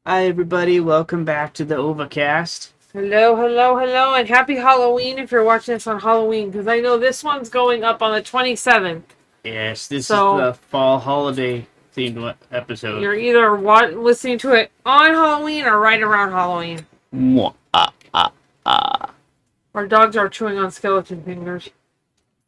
Hi, everybody. Welcome back to the OVACAST. Hello, and happy Halloween if you're watching this on Halloween, because I know this one's going up on the 27th. Yes, this is So the fall holiday themed episode. you're either listening to it on Halloween or right around Halloween. Mwah, ah. Our dogs are chewing on skeleton fingers.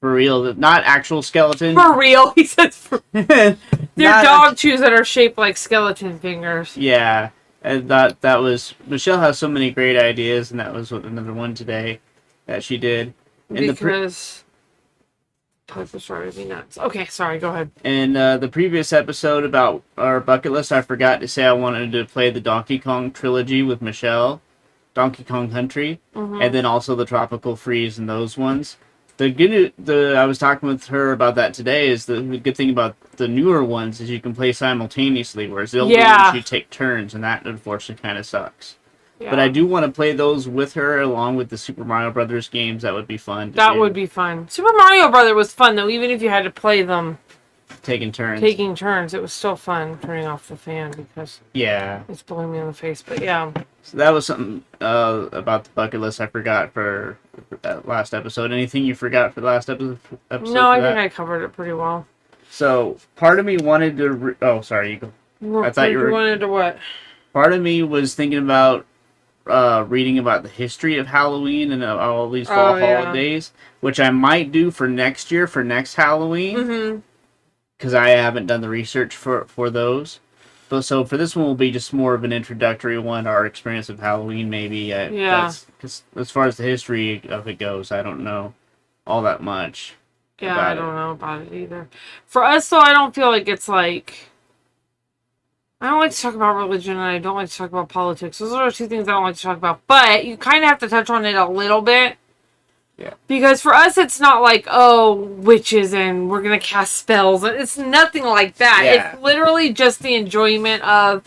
For real, not actual skeleton. For real, he says. They're Not dog chews that are shaped like skeleton fingers. Yeah, and that was Michelle has so many great ideas, and that was another one today that she did. Because that's what's driving me nuts. Okay, sorry, go ahead. In the previous episode about our bucket list, I forgot to say I wanted to play the Donkey Kong trilogy with Michelle, Donkey Kong Country, and then also the Tropical Freeze and those ones. I was talking with her about that today. Is the good thing about the newer ones is you can play simultaneously, whereas the older ones you take turns, and that unfortunately kind of sucks. Yeah. But I do want to play those with her along with the Super Mario Brothers games. That would be fun. That would be fun. Super Mario Brother was fun though, even if you had to play them. Taking turns. It was still fun turning off the fan because it's blowing me in the face. But yeah. So that was something about the bucket list I forgot for that last episode. Anything you forgot for the last episode? No, I think I covered it pretty well. So part of me wanted to. Sorry, you go. I thought you wanted to what? Part of me was thinking about reading about the history of Halloween and all these fall holidays, which I might do for next year for next Halloween. Because I haven't done the research for those. But so for this one will be just more of an introductory one, our experience of Halloween maybe. Because as far as the history of it goes, I don't know all that much. Yeah, I don't know about it either. For us though, I don't feel like it's like... I don't like to talk about religion and I don't like to talk about politics. Those are the two things I don't like to talk about. But you kind of have to touch on it a little bit. Yeah. Because for us, it's not like, oh, witches and we're going to cast spells. It's nothing like that. Yeah. It's literally just the enjoyment of...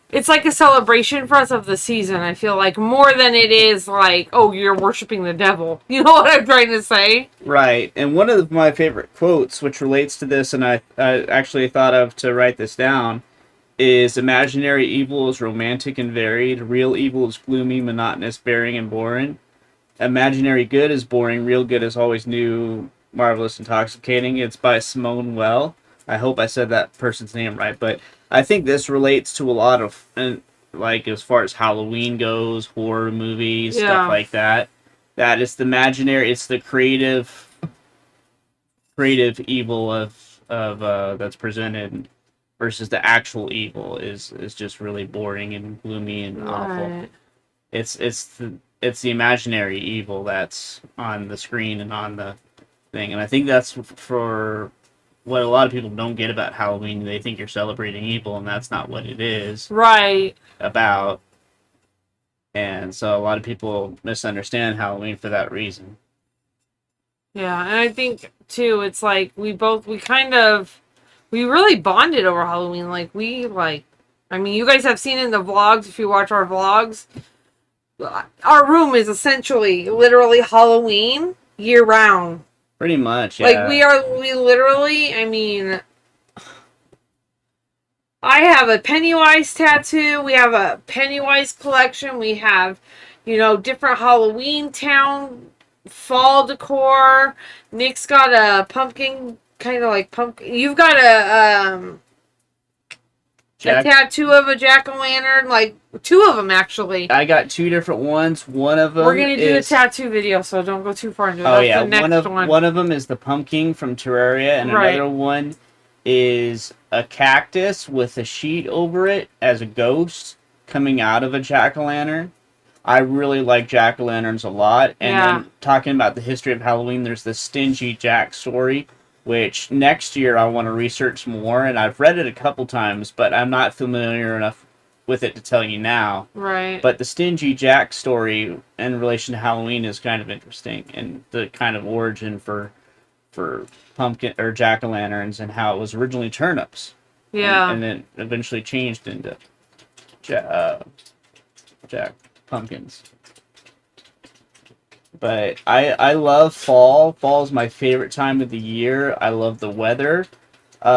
It's like a celebration for us of the season, I feel like, more than it is like, oh, you're worshiping the devil. You know what I'm trying to say? Right. And one of my favorite quotes, which relates to this, and I actually thought of to write this down, is imaginary evil is romantic and varied. Real evil is gloomy, monotonous, bearing, and boring. Imaginary good is boring. Real good is always new, marvelous, intoxicating. It's by Simone Weil. I hope I said that person's name right, but I think this relates to a lot of, like, as far as Halloween goes, horror movies, stuff like that. That it's the imaginary, it's the creative evil of that's presented versus the actual evil is just really boring and gloomy and awful. It's the imaginary evil that's on the screen and on the thing. And I think that's for what a lot of people don't get about Halloween. They think you're celebrating evil, and that's not what it is. Right. About. And so a lot of people misunderstand Halloween for that reason. Yeah, and I think, too, it's like we really bonded over Halloween. I mean, you guys have seen it in the vlogs if you watch our vlogs. Our room is essentially, literally Halloween year round. Pretty much, yeah. Like, we literally, I mean, I have a Pennywise tattoo. We have a Pennywise collection. We have, different Halloween town fall decor. Nick's got a pumpkin, kind of like pumpkin. You've got a tattoo of a jack-o'-lantern, like two of them actually. I got two different ones. One of them we're gonna do a tattoo video, so don't go too far into it. Oh, that's the next one. One of them is the pumpkin from Terraria, and another one is a cactus with a sheet over it as a ghost coming out of a jack-o'-lantern. I really like jack-o'-lanterns a lot. And then talking about the history of Halloween, there's the Stingy Jack story, which next year I want to research more, and I've read it a couple times, but I'm not familiar enough with it to tell you now. Right. But the Stingy Jack story in relation to Halloween is kind of interesting, and the kind of origin for pumpkin or jack-o'-lanterns and how it was originally turnips. Yeah. And then eventually changed into jack pumpkins. But I love fall. Fall is my favorite time of the year. I love the weather.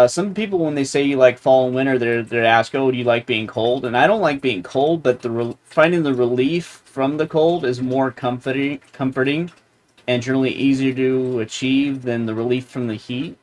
Some people, when they say you like fall and winter, they ask, "Oh, do you like being cold?" And I don't like being cold, but finding the relief from the cold is more comforting, and generally easier to achieve than the relief from the heat.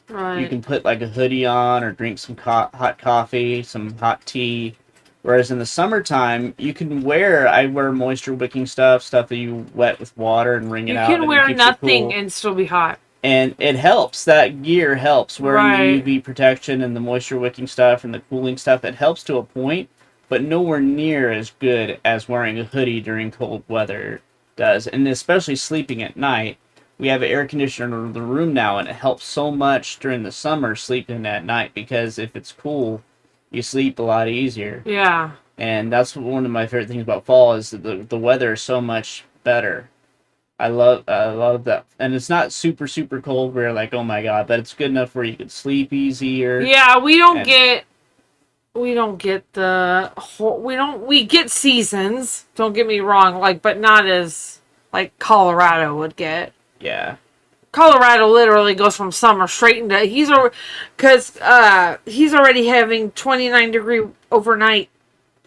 Right. You can put like a hoodie on or drink some hot coffee, some hot tea. Whereas in the summertime, I wear moisture wicking stuff that you wet with water and wring it out. You can wear nothing cool. and still be hot. And it helps. That gear helps. Wearing right. the UV protection and the moisture wicking stuff and the cooling stuff, it helps to a point, but nowhere near as good as wearing a hoodie during cold weather does. And especially sleeping at night. We have an air conditioner in the room now, and it helps so much during the summer sleeping at night, because if it's cool, you sleep a lot easier. Yeah. And that's one of my favorite things about fall is that the weather is so much better. I love that, and it's not super cold where you're like, oh my god, but it's good enough where you can sleep easier. Yeah, we get we get seasons. Don't get me wrong, like, but not as like Colorado would get. Yeah. Colorado literally goes from summer straight into he's already having 29-degree overnight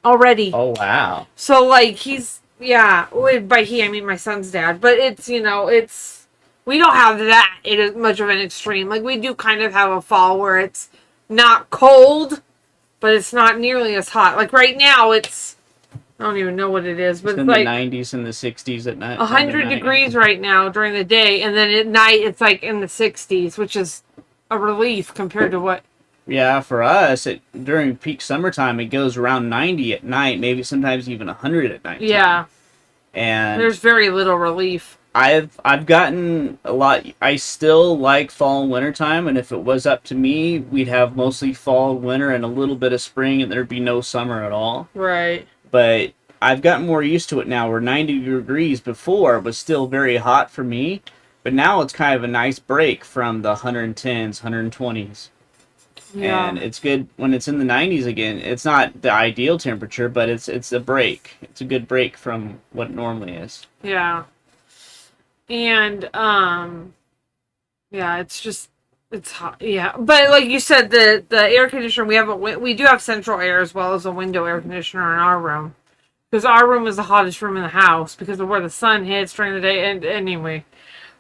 already. Oh wow. So like by he I mean my son's dad, but it's we don't have that much of an extreme. Like, we do kind of have a fall where it's not cold, but it's not nearly as hot. Like right now it's I don't even know what it is, but it's in like the 90s and the 60s at night. 100 degrees right now during the day, and then at night it's like in the 60s, which is a relief compared to what. Yeah, for us, during peak summertime, it goes around 90 at night, maybe sometimes even 100 at night. Yeah. And there's very little relief. I've gotten a lot. I still like fall and winter time, and if it was up to me, we'd have mostly fall, winter, and a little bit of spring, and there'd be no summer at all. Right. But I've gotten more used to it now, where 90 degrees before was still very hot for me, but now it's kind of a nice break from the 110s, 120s. Yeah. And it's good when it's in the 90s again. It's not the ideal temperature, but it's a break. It's a good break from what it normally is. Yeah. And yeah, it's hot. Yeah, but like you said, the air conditioner, we do have central air as well as a window air conditioner in our room, because our room is the hottest room in the house because of where the sun hits during the day. And anyway,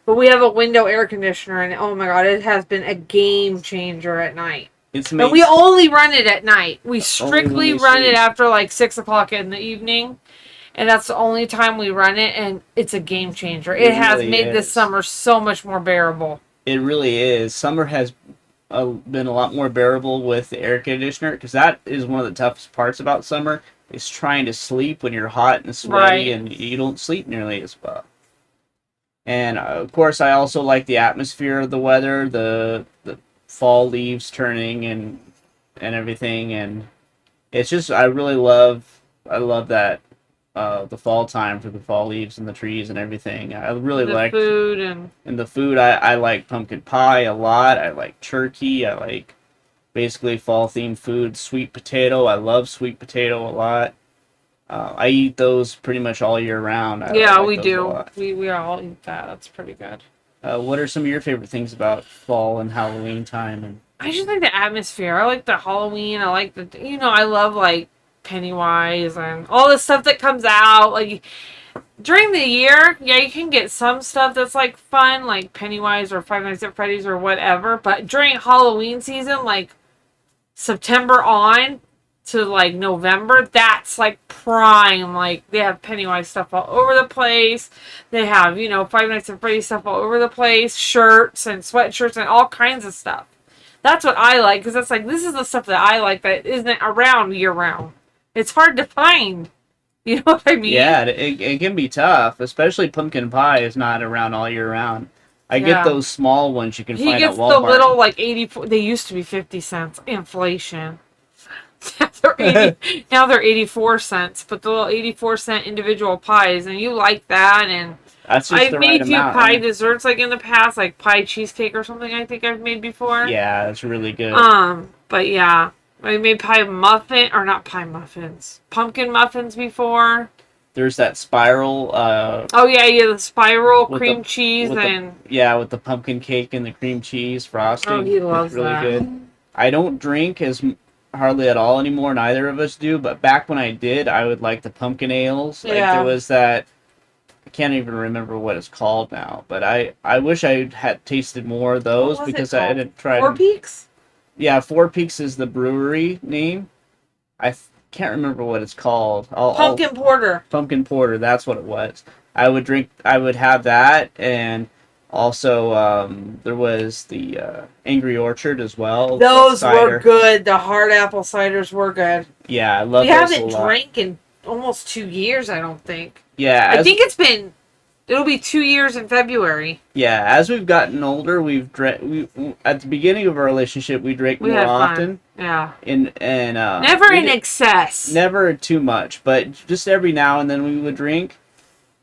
but we have a window air conditioner, and oh my god, it has been a game changer at night. And we only run it at night. We strictly run it after like 6:00 in the evening. And that's the only time we run it, and it's a game changer. It has made this summer so much more bearable. It really is. Summer has been a lot more bearable with the air conditioner, because that is one of the toughest parts about summer, is trying to sleep when you're hot and sweaty, and you don't sleep nearly as well. And of course, I also like the atmosphere of the weather, the fall leaves turning and everything, and it's just I love that. The fall time for the fall leaves and the trees and everything. I really like food and the food. I like pumpkin pie a lot. I like turkey. I like basically fall themed food. Sweet potato. I love sweet potato a lot. I eat those pretty much all year round. We do. We all eat that. That's pretty good. What are some of your favorite things about fall and Halloween time? And I just like the atmosphere. I like the Halloween. I like I love like Pennywise and all the stuff that comes out. Like during the year, yeah, you can get some stuff that's like fun, like Pennywise or Five Nights at Freddy's or whatever. But during Halloween season, like September on to like November, that's like prime. Like they have Pennywise stuff all over the place. They have, Five Nights at Freddy's stuff all over the place, shirts and sweatshirts and all kinds of stuff. That's what I like, because that's like, this is the stuff that I like that isn't around year round. It's hard to find. You know what I mean? Yeah, it can be tough, especially pumpkin pie is not around all year round. I get those small ones you can find at Walmart. He gets the little, like, 84... They used to be 50 cents. Inflation. Now they're 84 cents, but the little 84-cent individual pies, and you like that, and... That's just I've made a few pie desserts, like, in the past, like pie cheesecake or something I think I've made before. Yeah, that's really good. But yeah... I made pumpkin muffins before. There's that spiral. The spiral cream cheese with the pumpkin cake and the cream cheese frosting. Oh, he loves really that. Good. I don't drink as hardly at all anymore. Neither of us do. But back when I did, I would like the pumpkin ales. Like Yeah. there was that. I can't even remember what it's called now. But I wish I had tasted more of those because I didn't try. Four Peaks. Yeah, Four Peaks is the brewery name. I can't remember what it's called. Pumpkin Porter. Pumpkin Porter. That's what it was. I would have that, and also there was the Angry Orchard as well. Those were good. The hard apple ciders were good. Yeah, I love those We haven't a lot. drank in almost 2 years, I don't think. Yeah, I think it'll be 2 years in February. Yeah, as we've gotten older, at the beginning of our relationship we drank more often. Yeah. And never in excess. Never too much, but just every now and then we would drink.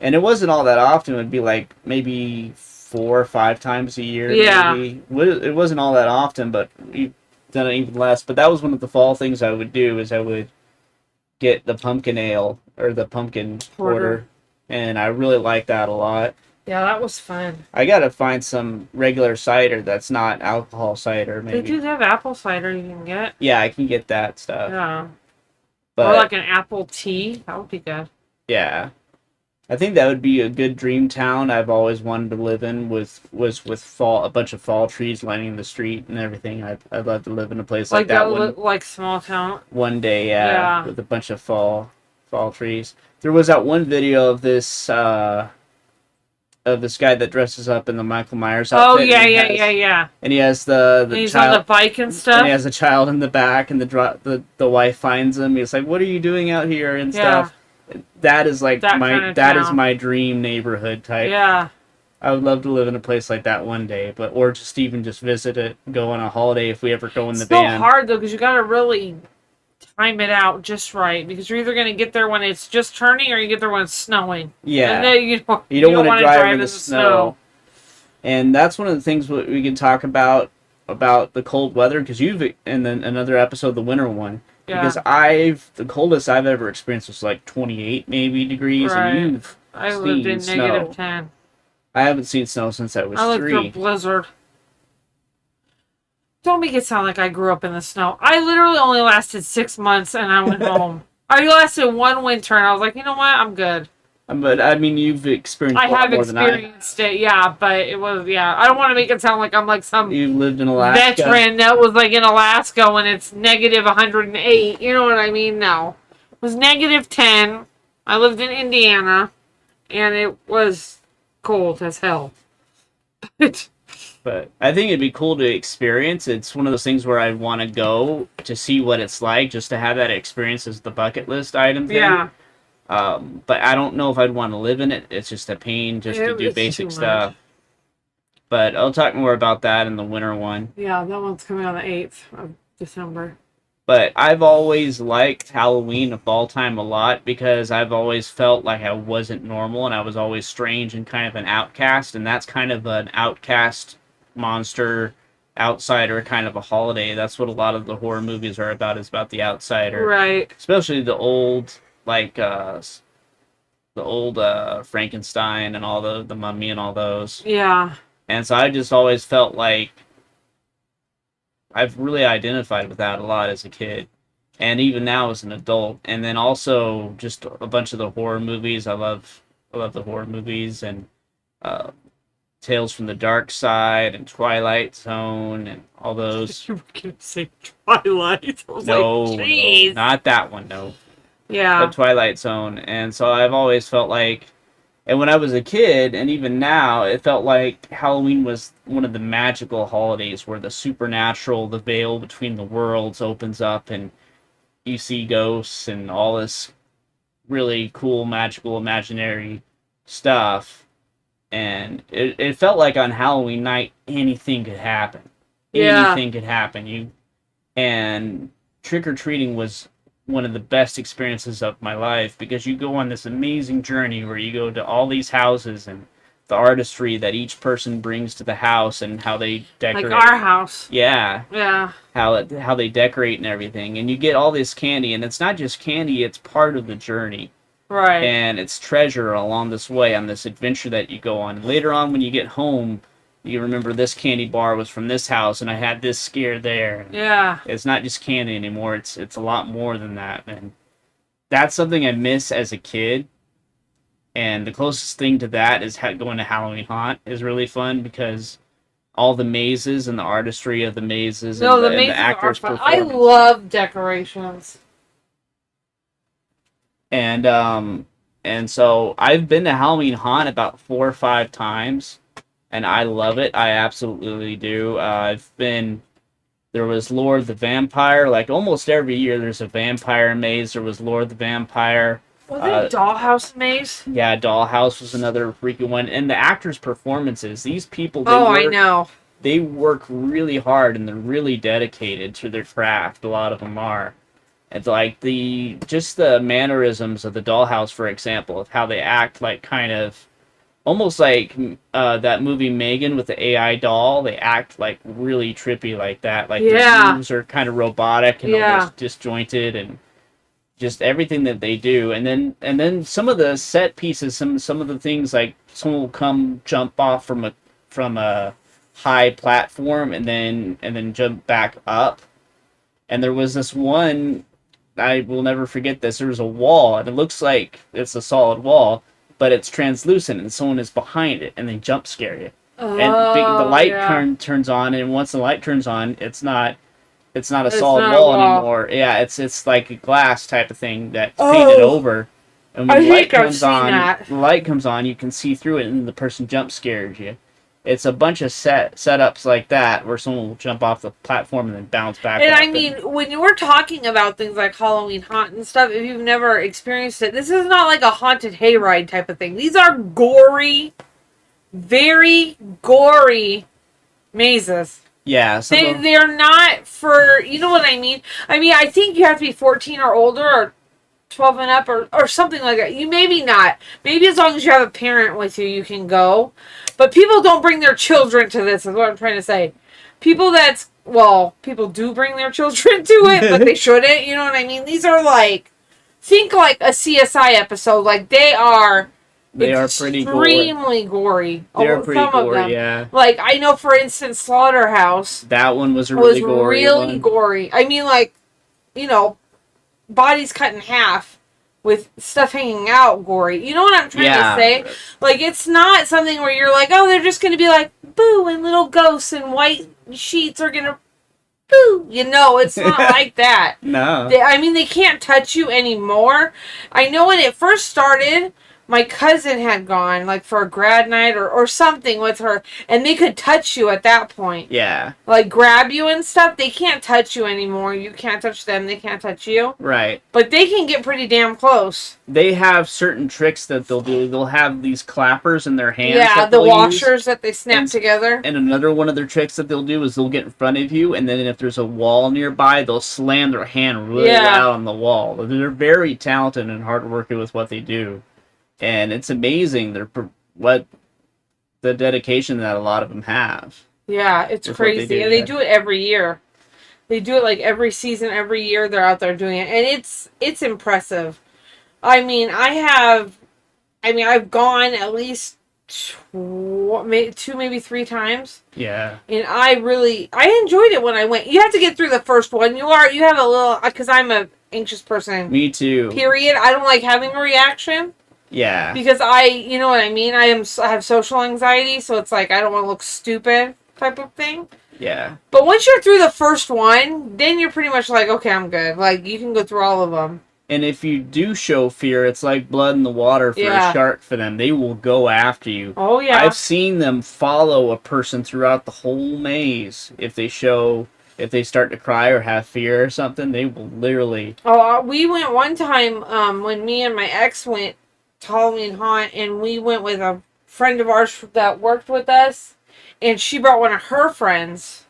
And it wasn't all that often. It would be like maybe 4 or 5 times a year. Yeah. Maybe. It wasn't all that often, but we've done it even less. But that was one of the fall things I would do is I would get the pumpkin ale or the pumpkin porter. And I really like that a lot. Yeah, that was fun. I gotta find some regular cider that's not alcohol cider. Maybe. They do have apple cider you can get. Yeah, I can get that stuff. Yeah. But, or like an apple tea. That would be good. Yeah. I think that would be a good dream town I've always wanted to live in was with a bunch of fall trees lining the street and everything. I'd love to live in a place like that. Like small town. One day, yeah, with a bunch of fall trees. There was that one video of this guy that dresses up in the Michael Myers outfit. Oh yeah. And he has the and he's child on the bike and stuff. And he has a child in the back, and the wife finds him. He's like, "What are you doing out here?" and stuff. That is like that is my dream neighborhood type. Yeah. I would love to live in a place like that one day, or just even just visit it, go on a holiday if we ever go in the band. It's so hard though because you got to really time it out just right because you're either going to get there when it's just turning or you get there when it's snowing. Yeah. And then you don't want to drive in the snow. And that's one of the things we can talk about the cold weather because and then another episode, the winter one. Yeah. Because the coldest I've ever experienced was like 28 maybe degrees, right. and I lived in snow. negative 10. I haven't seen snow since I was 3. I lived through a blizzard. Don't make it sound like I grew up in the snow. I literally only lasted 6 months and I went home. I lasted 1 winter and I was like, you know what? I'm good. But I mean, you've experienced a lot more than I have. I have experienced it, yeah, but it was, I don't want to make it sound like I'm like some you lived in Alaska veteran that was like in Alaska when it's negative 108. You know what I mean? No. It was negative 10. I lived in Indiana and it was cold as hell. But I think it'd be cool to experience. It's one of those things where I want to go to see what it's like, just to have that experience as the bucket list item thing. Yeah. But I don't know if I'd want to live in it. It's just a pain just to do basic stuff. But I'll talk more about that in the winter one. Yeah, that one's coming on the 8th of December. But I've always liked Halloween and fall time a lot because I've always felt like I wasn't normal and I was always strange and kind of an outcast. And that's kind of an outcast monster outsider kind of a holiday. That's what a lot of the horror movies are about, is about the outsider. Right. Especially the old Frankenstein and all the Mummy and all those. Yeah. And so I just always felt like I've really identified with that a lot as a kid. And even now as an adult. And then also just a bunch of the horror movies. I love the horror movies and Tales from the Dark Side and Twilight Zone and all those. You were going to say Twilight. I was no, not that one, no. Yeah. The Twilight Zone. And so I've always felt like, and when I was a kid, and even now, it felt like Halloween was one of the magical holidays where the supernatural, the veil between the worlds opens up and you see ghosts and all this really cool, magical, imaginary stuff. And it felt like on Halloween night, anything could happen. Yeah. Anything could happen. And trick-or-treating was one of the best experiences of my life because you go on this amazing journey where you go to all these houses and the artistry that each person brings to the house and how they decorate. Like our house. Yeah. Yeah. How they decorate and everything. And you get all this candy, and it's not just candy, it's part of the journey. Right. And it's treasure along this way on this adventure that you go on. Later on when you get home, you remember this candy bar was from this house, and I had this scare there. Yeah. It's not just candy anymore. It's a lot more than that, and that's something I miss as a kid. And the closest thing to that is going to Halloween Haunt is really fun because all the mazes and the artistry of the mazes No, and the the mazes actors' are fun. I performance. love decorations. And so I've been to Halloween Haunt about 4 or 5 times, and I love it. I absolutely do. There was Lord the Vampire. Like almost every year, there's a vampire maze. There was Lord the Vampire. Was it Dollhouse Maze? Yeah, Dollhouse was another freaking one. And the actors' performances. These people, I know. They work really hard and they're really dedicated to their craft. A lot of them are. It's like just the mannerisms of the Dollhouse, for example, of how they act, like kind of almost like that movie Megan with the AI doll. They act like really trippy like that. Like their moves are kind of robotic and almost disjointed, and just everything that they do. And then some of the set pieces, some of the things, like someone will come jump off from a high platform and then jump back up. And there was this one, I will never forget this. There was a wall, and it looks like it's a solid wall, but it's translucent, and someone is behind it, and they jump scare you. And the light turns on, and once the light turns on, it's not a solid wall anymore. Yeah, it's like a glass type of thing that's painted over. And when the light comes on, you can see through it, and the person jump scares you. It's a bunch of setups like that where someone will jump off the platform and then bounce back. And I mean, when you were talking about things like Halloween Haunt and stuff, if you've never experienced it, this is not like a haunted hayride type of thing. These are gory, very gory mazes. Yeah. They're not for, you know what I mean? I mean, I think you have to be 14 or older, or 12 and up, or something like that. You maybe not. Maybe as long as you have a parent with you, you can go. But people don't bring their children to this, is what I'm trying to say. People do bring their children to it, but they shouldn't. You know what I mean? These are think like a CSI episode. Like, they are pretty extremely gory. They're pretty gory, yeah. Like, I know, for instance, Slaughterhouse. That one was really gory. I mean, like, you know, bodies cut in half with stuff hanging out, gory. You know what I'm trying to say? Like, it's not something where you're like, oh, they're just going to be like, boo, and little ghosts and white sheets are going to boo. You know, it's not like that. No. They can't touch you anymore. I know when it first started, my cousin had gone, like, for a grad night or something with her, and they could touch you at that point. Yeah. Like, grab you and stuff. They can't touch you anymore. You can't touch them. They can't touch you. Right. But they can get pretty damn close. They have certain tricks that they'll do. They'll have these clappers in their hands. Yeah, the washers that they snap together. And another one of their tricks that they'll do is they'll get in front of you, and then if there's a wall nearby, they'll slam their hand really loud on the wall. They're very talented and hardworking with what they do. And it's amazing what the dedication that a lot of them have. Yeah, it's crazy. And they do it every year. They do it like every season, every year they're out there doing it. And it's impressive. I mean, I've gone at least 2, maybe 3 times. Yeah. And I enjoyed it when I went. You have to get through the first one. You have a little, because I'm an anxious person. Me too. Period. I don't like having a reaction. Yeah. Because you know what I mean? I have social anxiety, so it's like I don't want to look stupid type of thing. Yeah. But once you're through the first one, then you're pretty much like, okay, I'm good. Like, you can go through all of them. And if you do show fear, it's like blood in the water for a shark for them. They will go after you. Oh, yeah. I've seen them follow a person throughout the whole maze. If they start to cry or have fear or something, they will literally... Oh, we went one time when me and my ex went Halloween Haunt, and we went with a friend of ours that worked with us, and she brought one of her friends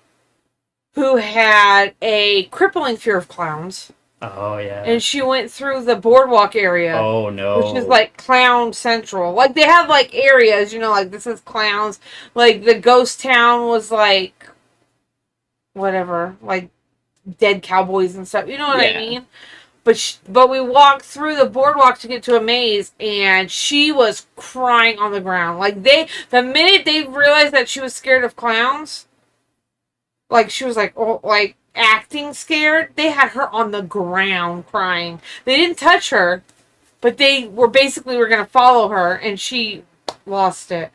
who had a crippling fear of clowns. Oh, yeah. And she went through the boardwalk area. Oh, no. Which is like Clown Central. Like, they have like areas, you know, like this is clowns. Like, the ghost town was like, whatever, like dead cowboys and stuff. You know what I mean? But we walked through the boardwalk to get to a maze, and she was crying on the ground. Like, the minute they realized that she was scared of clowns, like, she was like, oh, like, acting scared, they had her on the ground crying. They didn't touch her, but they were going to follow her, and she lost it.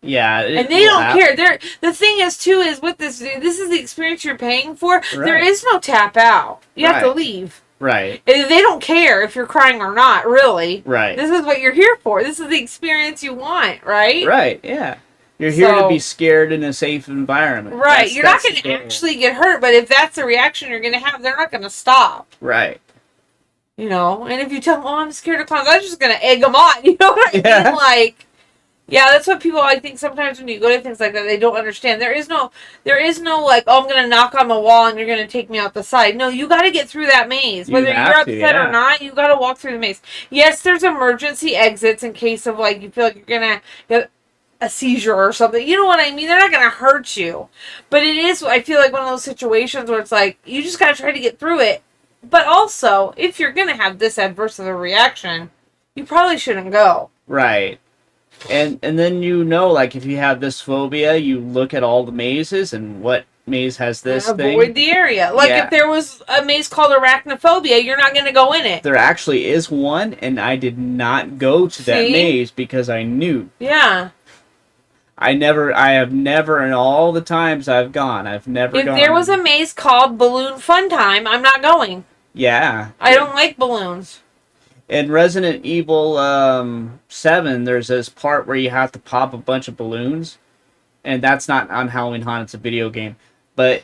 Yeah, and they don't care. The thing is, too, is with this is the experience you're paying for. Right. There is no tap out. You have to leave. Right. They don't care if you're crying or not, really. Right. This is what you're here for. This is the experience you want, right? Right, yeah. You're here to be scared in a safe environment. Right. You're not going to actually get hurt, but if that's the reaction you're going to have, they're not going to stop. Right. You know, and if you tell them, oh, I'm scared of clowns, I'm just going to egg them on. You know what I mean? Like, yeah, that's what people, I think, sometimes when you go to things like that, they don't understand. There is no, like, oh, I'm going to knock on the wall and you're going to take me out the side. No, you got to get through that maze. Whether you're upset or not, you got to walk through the maze. Yes, there's emergency exits in case of, like, you feel like you're going to get a seizure or something. You know what I mean? They're not going to hurt you. But it is, I feel like, one of those situations where it's like, you just got to try to get through it. But also, if you're going to have this adverse of a reaction, you probably shouldn't go. Right. And then like, if you have this phobia, you look at all the mazes and what maze has this thing. Avoid the area. Like, if there was a maze called arachnophobia, you're not going to go in it. There actually is one, and I did not go to that maze because I knew. Yeah. I have never, in all the times I've gone, I've never gone. If there was a maze called Balloon Fun Time, I'm not going. Yeah. I don't like balloons. In Resident Evil 7, there's this part where you have to pop a bunch of balloons. And that's not on Halloween Haunt, it's a video game. But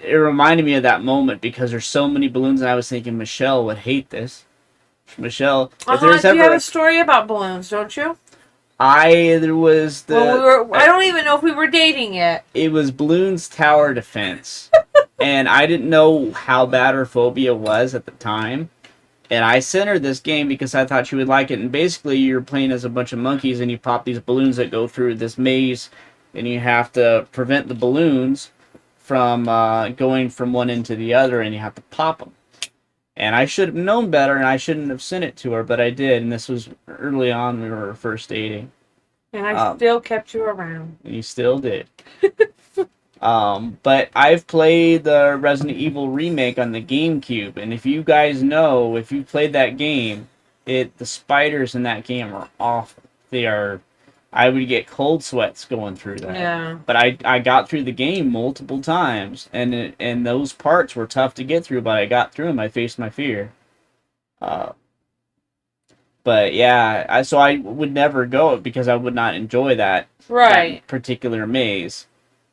it reminded me of that moment because there's so many balloons, and I was thinking Michelle would hate this. Michelle, if there's you have a story about balloons, don't you? I don't even know if we were dating yet. It was Balloons Tower Defense. And I didn't know how bad her phobia was at the time. And I sent her this game because I thought she would like it. And basically, you're playing as a bunch of monkeys, and you pop these balloons that go through this maze, and you have to prevent the balloons from going from one end to the other, and you have to pop them. And I should have known better, and I shouldn't have sent it to her, but I did. And this was early on when we were first dating. And I still kept you around. You still did. But I've played the Resident Evil remake on the GameCube, and if you guys know, if you played that game, the spiders in that game are awful. I would get cold sweats going through that. Yeah. But I got through the game multiple times, and those parts were tough to get through, but I got through them. I faced my fear. But yeah, so I would never go because I would not enjoy that particular maze.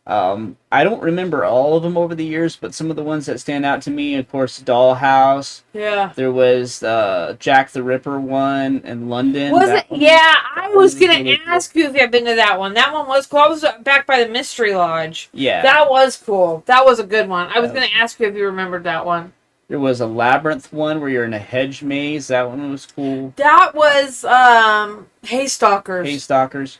I don't remember all of them over the years, but some of the ones that stand out to me, of course, Dollhouse. Yeah. There was Jack the Ripper one in London. Was it? Yeah, I was going to ask you if you had been to that one. That one was cool. I was back by the Mystery Lodge. Yeah. That was cool. That was a good one. I was going to ask you if you remembered that one. There was a Labyrinth one where you're in a hedge maze. That one was cool. That was Haystalkers. Haystalkers.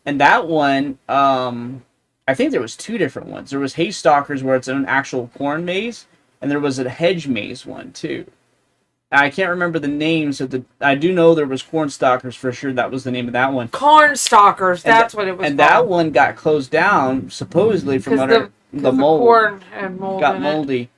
And that one, I think there was two different ones. There was Haystalkers where it's an actual corn maze, and there was a hedge maze one too. I can't remember the names of I do know there was Cornstalkers for sure. That was the name of that one. Cornstalkers, that's what it was. And called. That one got closed down supposedly from under the mold. Corn had mold got moldy.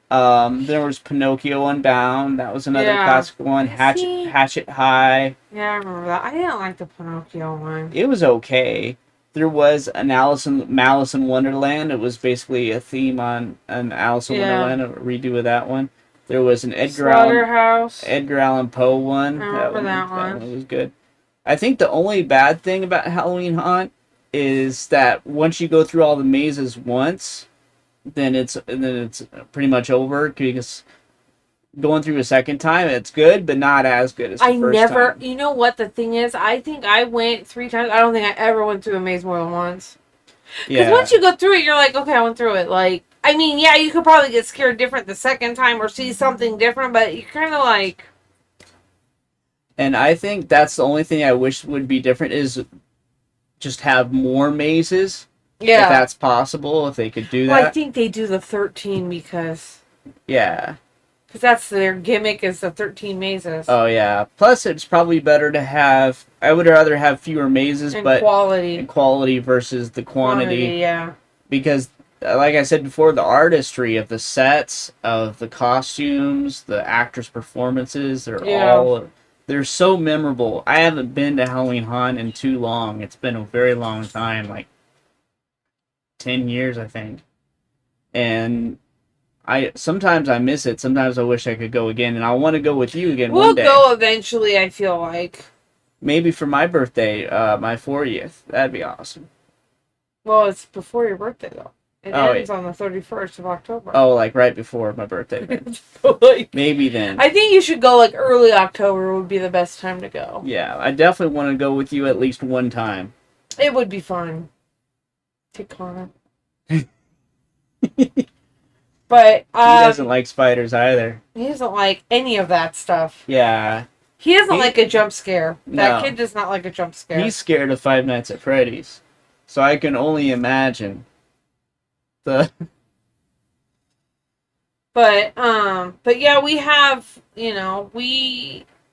There was Pinocchio Unbound. That was another classic one. Hatchet High. Yeah, I remember that. I didn't like the Pinocchio one. It was okay. There was Malice in Wonderland. It was basically a theme on an Alice in Wonderland, a redo of that one. There was an Edgar Allan Poe one. I remember that one. That one was good. I think the only bad thing about Halloween Haunt is that once you go through all the mazes once, then it's pretty much over, because going through a second time, it's good, but not as good as the first time. You know what the thing is? I think I went 3 times. I don't think I ever went through a maze more than once. Because once you go through it, you're like, okay, I went through it. Like, I mean, yeah, you could probably get scared different the second time or see something different, but you're kind of like... And I think that's the only thing I wish would be different is just have more mazes. Yeah. If that's possible, if they could do that. Well, I think they do the 13 because... Yeah. Because that's their gimmick is the 13 mazes. Oh, yeah. Plus, it's probably better to have... I would rather have fewer mazes, and but... quality. And quality versus the quantity. Yeah. Because, like I said before, the artistry of the sets, of the costumes, the actors' performances, they're so memorable. I haven't been to Halloween Haunt in too long. It's been a very long time, like 10 years, I think. And... sometimes I miss it. Sometimes I wish I could go again, and I want to go with you again one day. We'll go eventually, I feel like. Maybe for my birthday, my 40th. That'd be awesome. Well, it's before your birthday, though. It ends on the 31st of October. Oh, like right before my birthday then. Maybe then. I think you should go like early October would be the best time to go. Yeah, I definitely want to go with you at least one time. It would be fun. Take Connor. But he doesn't like spiders either. He doesn't like any of that stuff. Yeah. He doesn't like a jump scare. That No. kid does not like a jump scare. He's scared of Five Nights at Freddy's. So I can only imagine the... But yeah, we have,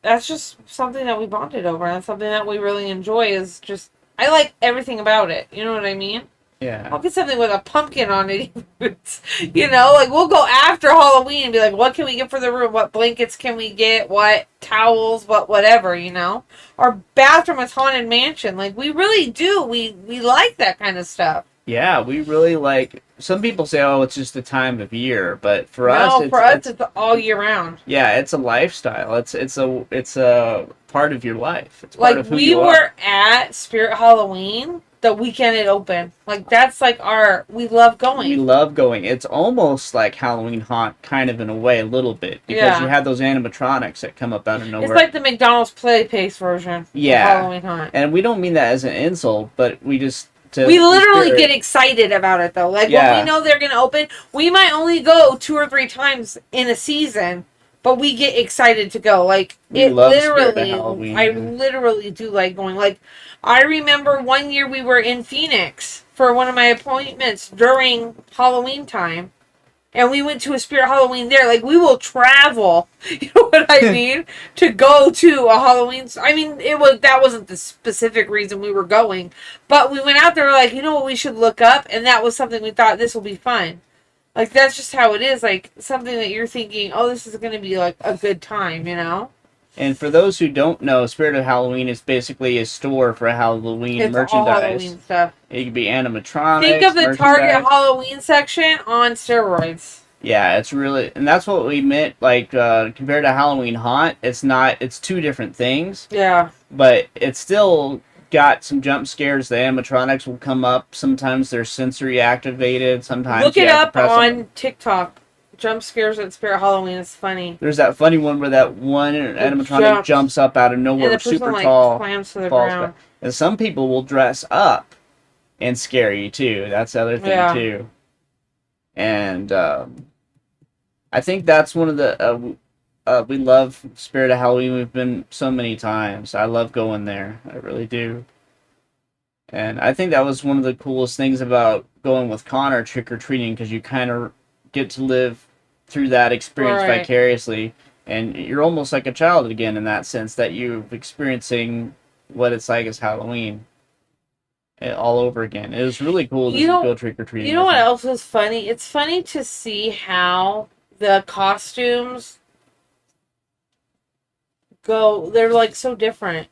that's just something that we bonded over. And that's something that we really enjoy is just, I like everything about it. You know what I mean? Yeah. I'll get something with a pumpkin on it. Like we'll go after Halloween and be like, what can we get for the room? What blankets can we get? What towels? What whatever, Our bathroom is Haunted Mansion. Like we really do. We like that kind of stuff. Yeah, we really like... Some people say, oh, it's just the time of year, but for us, it's all year round. Yeah, it's a lifestyle. It's a part of your life. It's part of who you are. We were at Spirit Halloween the weekend it opened. Like that's like we love going. We love going. It's almost like Halloween Haunt, kind of in a way, a little bit, because you have those animatronics that come up out of nowhere. It's like the McDonald's Play Pace version of Halloween Haunt. And we don't mean that as an insult, but we just... We literally get excited about it, though. Like, when we know they're going to open, we might only go 2 or 3 times in a season, but we get excited to go. Like, I literally do like going. Like, I remember one year we were in Phoenix for one of my appointments during Halloween time, and we went to a Spirit Halloween there. Like, we will travel, you know what I mean, to go to a Halloween... I mean, that wasn't the specific reason we were going, but we went out there like, you know what we should look up, and that was something we thought, this will be fun. Like, that's just how it is, like, something that you're thinking, oh, this is going to be, like, a good time, And for those who don't know, Spirit of Halloween is basically a store for Halloween merchandise. All Halloween stuff. It could be animatronics. Think of the Target Halloween section on steroids. Yeah, it's really, and that's what we meant. Like compared to Halloween Haunt, it's 2 different things. Yeah. But it's still got some jump scares. The animatronics will come up. Sometimes they're sensory activated. Sometimes look it up on TikTok. Jump scares at Spirit Halloween is funny. There's that funny one where that one animatronic jumps up out of nowhere, and super tall, slams to the ground. And some people will dress up and scare you too. That's the other thing too. And I think that's one of the we love Spirit of Halloween. We've been so many times. I love going there. I really do. And I think that was one of the coolest things about going with Connor trick-or-treating, because you kind of get to live through that experience vicariously, and you're almost like a child again in that sense, that you're experiencing what it's like as Halloween all over again. It was really cool to go trick-or-treating. You know what else was funny? It's funny to see how the costumes go. They're like so different,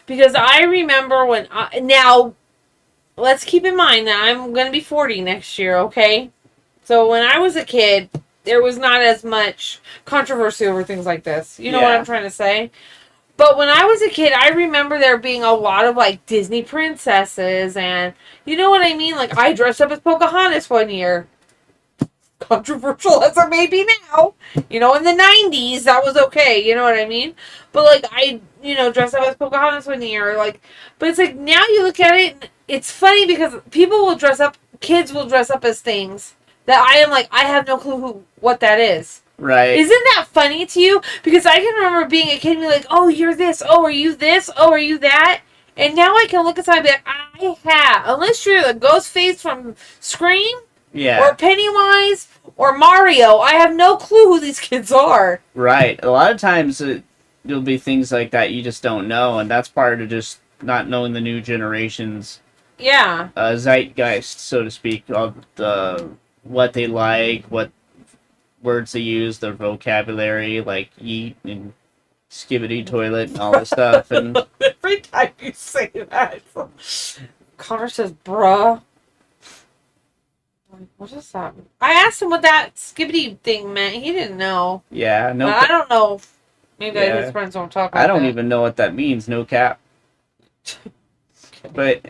because I remember when now let's keep in mind that I'm going to be 40 next year, okay? So when I was a kid, there was not as much controversy over things like this. You know what I'm trying to say? But when I was a kid, I remember there being a lot of, like, Disney princesses, and you know what I mean? Like, I dressed up as Pocahontas one year. Controversial as it may be now. In the 90s, that was okay. You know what I mean? But, like, I, dressed up as Pocahontas one year. Like, but it's like, now you look at it, and it's funny because kids will dress up as things that I am like, I have no clue what that is. Right. Isn't that funny to you? Because I can remember being a kid and be like, oh, you're this. Oh, are you this? Oh, are you that? And now I can look at something and be like, I have. Unless you're the ghost face from Scream. Yeah. Or Pennywise. or Mario. I have no clue who these kids are. Right. A lot of times there'll be things like that you just don't know, and that's part of just not knowing the new generation's zeitgeist, so to speak, of what they like, what words they use, their vocabulary, like eat and skibbity toilet and all this stuff. And every time you say that, Connor says, bruh. What is that? I asked him what that skibbity thing meant. He didn't know. Yeah, no. But I don't know. Maybe his friends don't talk about I don't even know what that means. No cap. But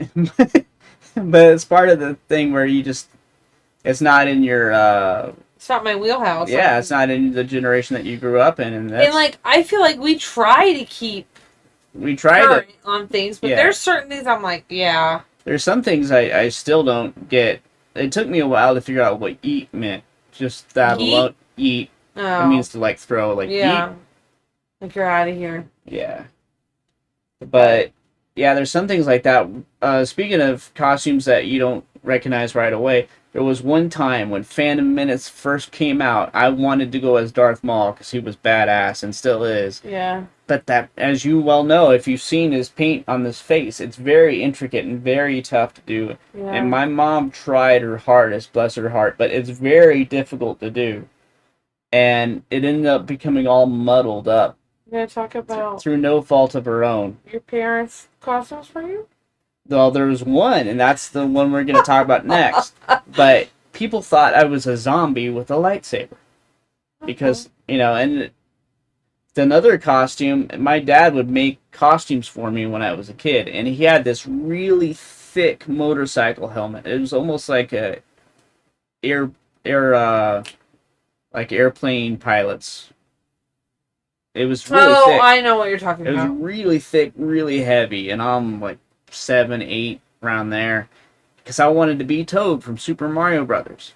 it's part of the thing where you just, it's not in your it's not my wheelhouse. Yeah, it's not in the generation that you grew up in, and like I feel like we try to keep current on things, but there's certain things I'm like, there's some things I still don't get. It took me a while to figure out what eat meant. Just that alone. Eat. Oh. It means to like throw, like eat. Like you're out of here. Yeah. But yeah, there's some things like that. Speaking of costumes that you don't recognize right away, there was one time when Phantom Menace first came out, I wanted to go as Darth Maul because he was badass and still is. Yeah. But that, as you well know, if you've seen his paint on this face, it's very intricate and very tough to do. Yeah. And my mom tried her hardest, bless her heart, but it's very difficult to do. And it ended up becoming all muddled up. You're going to talk about... Through no fault of her own. Your parents' costumes for you? Well, there was one, and that's the one we're going to talk about next. But people thought I was a zombie with a lightsaber. Because, and another costume, my dad would make costumes for me when I was a kid, and he had this really thick motorcycle helmet. It was almost like a airplane pilots. It was really thick. Oh, I know what you're talking about. It was really thick, really heavy, and I'm like 7, 8, around there, because I wanted to be Toad from Super Mario Brothers.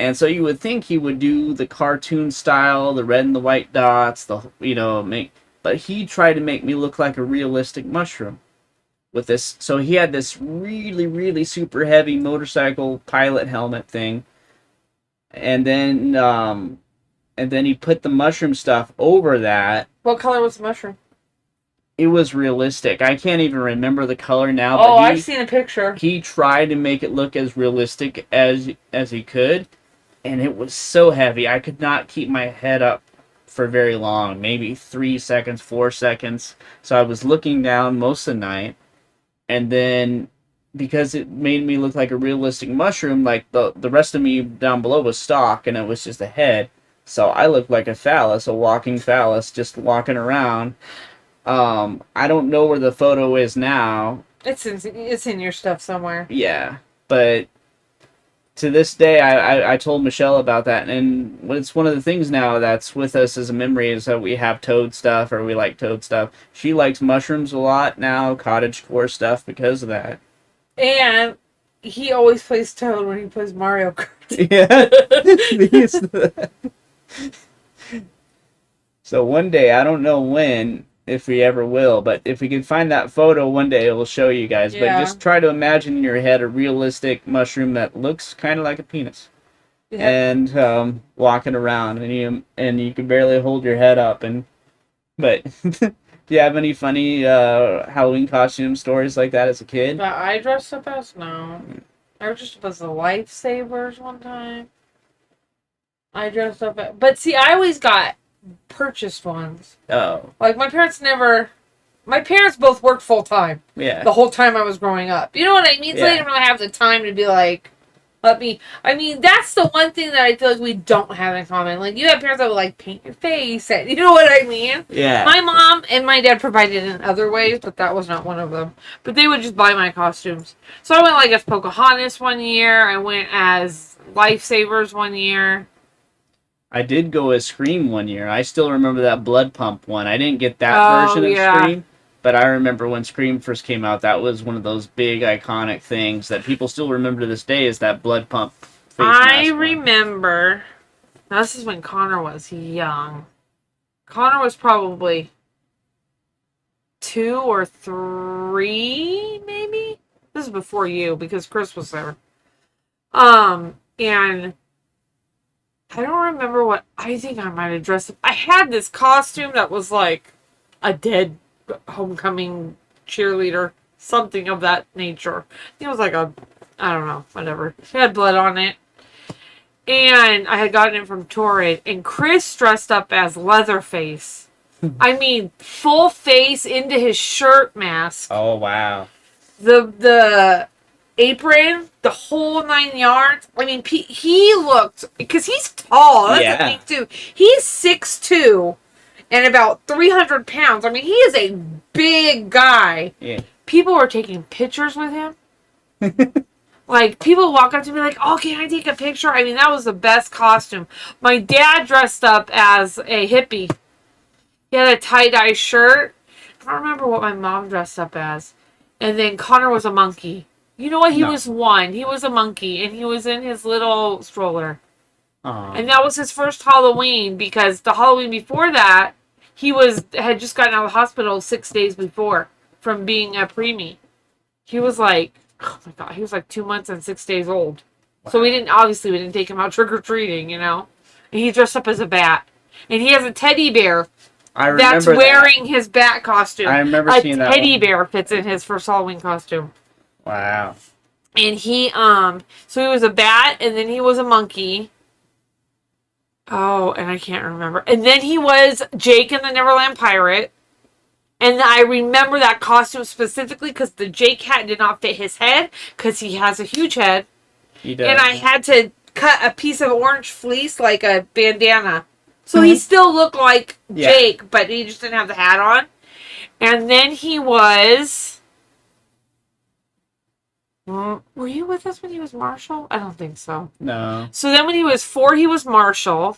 And so you would think he would do the cartoon style, the red and the white dots, but he tried to make me look like a realistic mushroom with this. So he had this really, really super heavy motorcycle pilot helmet thing, and then he put the mushroom stuff over that. What color was the mushroom? It was realistic. I can't even remember the color now. Oh, but I've seen a picture. He tried to make it look as realistic as he could, and it was so heavy. I could not keep my head up for very long, maybe 3 seconds, 4 seconds. So I was looking down most of the night, and then because it made me look like a realistic mushroom, like the rest of me down below was stock, and it was just a head. So I looked like a phallus, a walking phallus, just walking around. I don't know where the photo is now. It's in your stuff somewhere. Yeah, but to this day, I told Michelle about that, and it's one of the things now that's with us as a memory is that we have Toad stuff, or we like Toad stuff. She likes mushrooms a lot now, cottagecore stuff, because of that. And he always plays Toad when he plays Mario Kart. Yeah. So one day, I don't know when, if we ever will, but if we can find that photo one day, we'll show you guys. Yeah. But just try to imagine in your head a realistic mushroom that looks kind of like a penis, and walking around, and you can barely hold your head up. But do you have any funny Halloween costume stories like that as a kid? That I dressed up as? No, I was dressed up as the Lifesavers one time. I dressed up as... But see, I always got purchased ones. Oh. Like, my parents both worked full-time. Yeah. The whole time I was growing up. You know what I mean? So they didn't really have the time to be like, that's the one thing that I feel like we don't have in common. Like, you have parents that would, like, paint your face. And, you know what I mean? Yeah. My mom and my dad provided in other ways, but that was not one of them. But they would just buy my costumes. So I went, like, as Pocahontas one year. I went as Lifesavers one year. I did go as Scream one year. I still remember that blood pump one. I didn't get that version of Scream, but I remember when Scream first came out, that was one of those big iconic things that people still remember to this day, is that blood pump face mask. I remember. Now, this is when Connor was young. Connor was probably 2 or 3, maybe? This is before you, because Chris was there. And I don't remember what, I think I might have dressed up. I had this costume that was like a dead homecoming cheerleader, something of that nature. It was like a, I don't know, whatever. It had blood on it. And I had gotten it from Torrid. And Chris dressed up as Leatherface. I mean, full face into his shirt mask. Oh, wow. The apron, the whole 9 yards. I mean, he looked, because he's tall. That's the thing, too. He's 6'2" and about 300 pounds. I mean, he is a big guy. Yeah. People were taking pictures with him. Like, people walk up to me like, oh, can I take a picture? I mean, that was the best costume. My dad dressed up as a hippie. He had a tie-dye shirt. I don't remember what my mom dressed up as. And then Connor was a monkey. You know what? He was one. He was a monkey, and he was in his little stroller. Aww. And that was his first Halloween, because the Halloween before that, he had just gotten out of the hospital 6 days before from being a preemie. He was like, oh my God, he was like 2 months and 6 days old. Wow. So we didn't take him out trick-or-treating, you know? And he dressed up as a bat. And he has a teddy bear that's wearing his bat costume. I remember seeing that. A teddy bear fits in his first Halloween costume. Wow. And he, so he was a bat, and then he was a monkey. Oh, and I can't remember. And then he was Jake in the Neverland Pirate. And I remember that costume specifically because the Jake hat did not fit his head because he has a huge head. He does. And I had to cut a piece of orange fleece like a bandana. So he still looked like Jake, but he just didn't have the hat on. And then he was... Were you with us when he was Marshall? I don't think so. No. So then when he was 4, he was Marshall.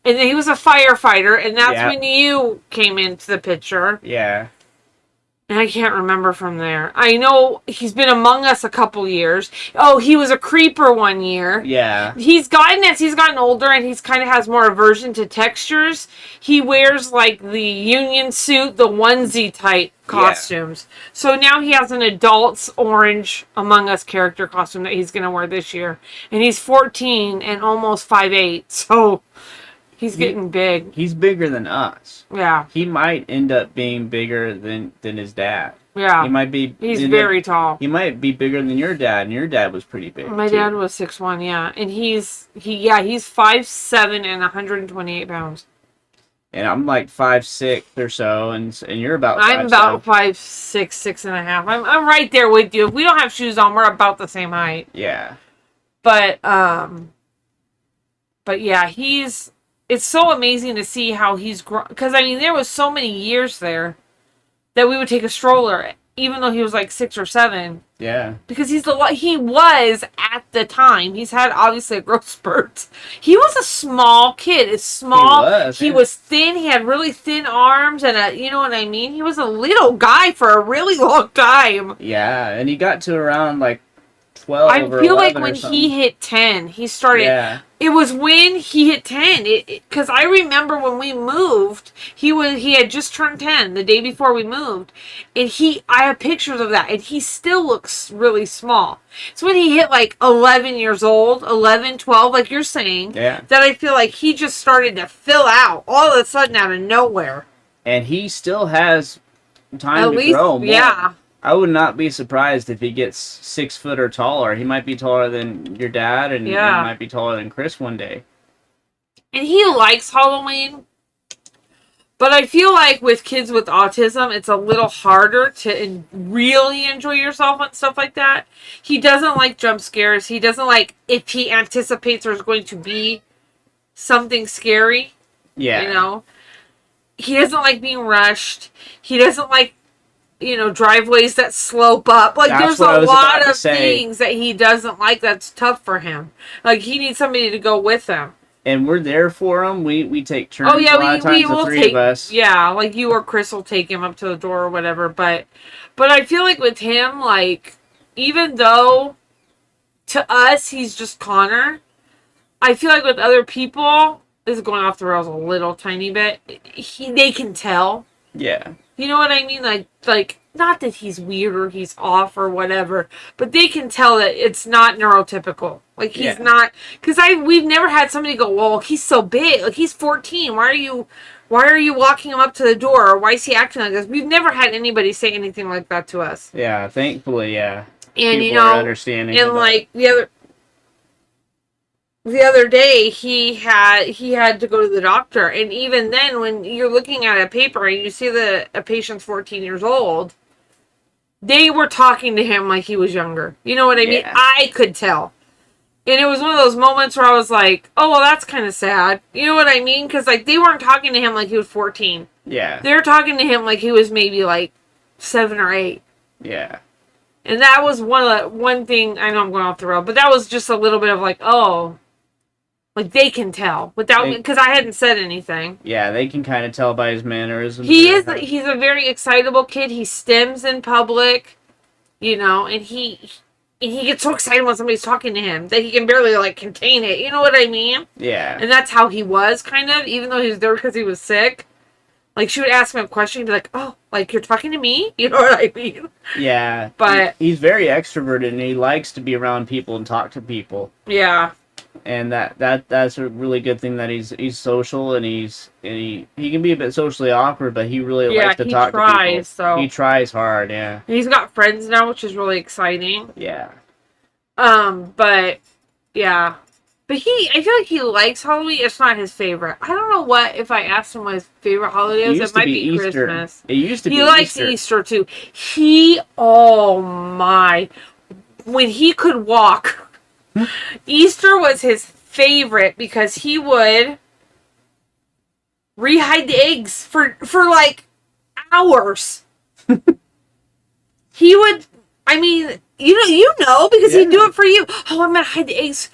And then he was a firefighter, and that's when you came into the picture. Yeah. And I can't remember from there. I know he's been among us a couple years. Oh, he was a creeper one year. Yeah. He's gotten older, and he's kind of has more aversion to textures. He wears like the union suit, the onesie type costumes. Yeah. So now he has an adult's orange Among Us character costume that he's going to wear this year. And he's 14 and almost 5'8". So... He's getting big. He's bigger than us. Yeah. He might end up being bigger than his dad. Yeah. He might be... He's very tall. He might be bigger than your dad, and your dad was pretty big, My dad was 6'1", yeah. And he's 5'7" and 128 pounds. And I'm like 5'6" or so, and you're about 5'7". I'm about 5'6", 6.5". I'm right there with you. If we don't have shoes on, we're about the same height. Yeah. But yeah, it's so amazing to see how he's grown. Because, I mean, there was so many years there that we would take a stroller, even though he was like 6 or 7. Yeah. Because he was, at the time, he's had, obviously, a growth spurt. He was a small kid. It's small. He was thin. He had really thin arms, and you know what I mean? He was a little guy for a really long time. Yeah, and he got to around, like, 12 I or feel like 11 when or something. he hit 10, he started... Yeah. It was when he hit 10. Because I remember when we moved, he had just turned 10 the day before we moved. And I have pictures of that. And he still looks really small. It's when he hit like 11 years old, 11, 12, like you're saying, that I feel like he just started to fill out all of a sudden out of nowhere. And he still has time to grow more. Yeah. I would not be surprised if he gets 6 foot or taller. He might be taller than your dad, and he might be taller than Chris one day. And he likes Halloween. But I feel like with kids with autism, it's a little harder to really enjoy yourself and stuff like that. He doesn't like jump scares. He doesn't like if he anticipates there's going to be something scary. Yeah. You know? He doesn't like being rushed. He doesn't like driveways that slope up. Like, there's a lot of things that he doesn't like that's tough for him. Like, he needs somebody to go with him. And we're there for him. We take turns. Oh, yeah, a lot of times, the three of us. Yeah, like you or Chris will take him up to the door or whatever. But I feel like with him, like, even though to us he's just Connor, I feel like with other people, this is going off the rails a little tiny bit, they can tell. Yeah. You know what I mean? Like not that he's weird or he's off or whatever, but they can tell that it's not neurotypical. Like, he's not, because we've never had somebody go, well, he's so big, like, he's 14, why are you walking him up to the door, or why is he acting like this? We've never had anybody say anything like that to us. Yeah, thankfully, yeah. And, people are understanding. And, like, the other day, he had to go to the doctor, and even then, when you're looking at a paper and you see that a patient's 14 years old, they were talking to him like he was younger. You know what I mean? I could tell. And it was one of those moments where I was like, oh, well, that's kind of sad. You know what I mean? Because, like, they weren't talking to him like he was 14. Yeah. They were talking to him like he was maybe, like, 7 or 8. Yeah. And that was one thing, I know I'm going off the road, but that was just a little bit of like, oh, like, they can tell without, because I hadn't said anything. Yeah, they can kind of tell by his mannerisms. He's a very excitable kid. He stims in public, and he gets so excited when somebody's talking to him that he can barely, like, contain it. You know what I mean? Yeah. And that's how he was, kind of, even though he was there because he was sick. Like, she would ask him a question, he'd be like, oh, like, you're talking to me? You know what I mean? Yeah. But he's very extroverted, and he likes to be around people and talk to people. Yeah. And that's a really good thing, that he's social, and he can be a bit socially awkward, but he really likes to talk to people. So he tries hard, yeah. He's got friends now, which is really exciting. Yeah. But yeah. But I feel like he likes Halloween. It's not his favorite. I don't know what, if I asked him what his favorite holiday is, it might be Easter. Christmas. It used to be He likes Easter too. Oh my. When he could walk, Easter was his favorite because he would rehide the eggs for like hours. He would, I mean, you know, because he'd do it for you. Oh, I'm gonna hide the eggs.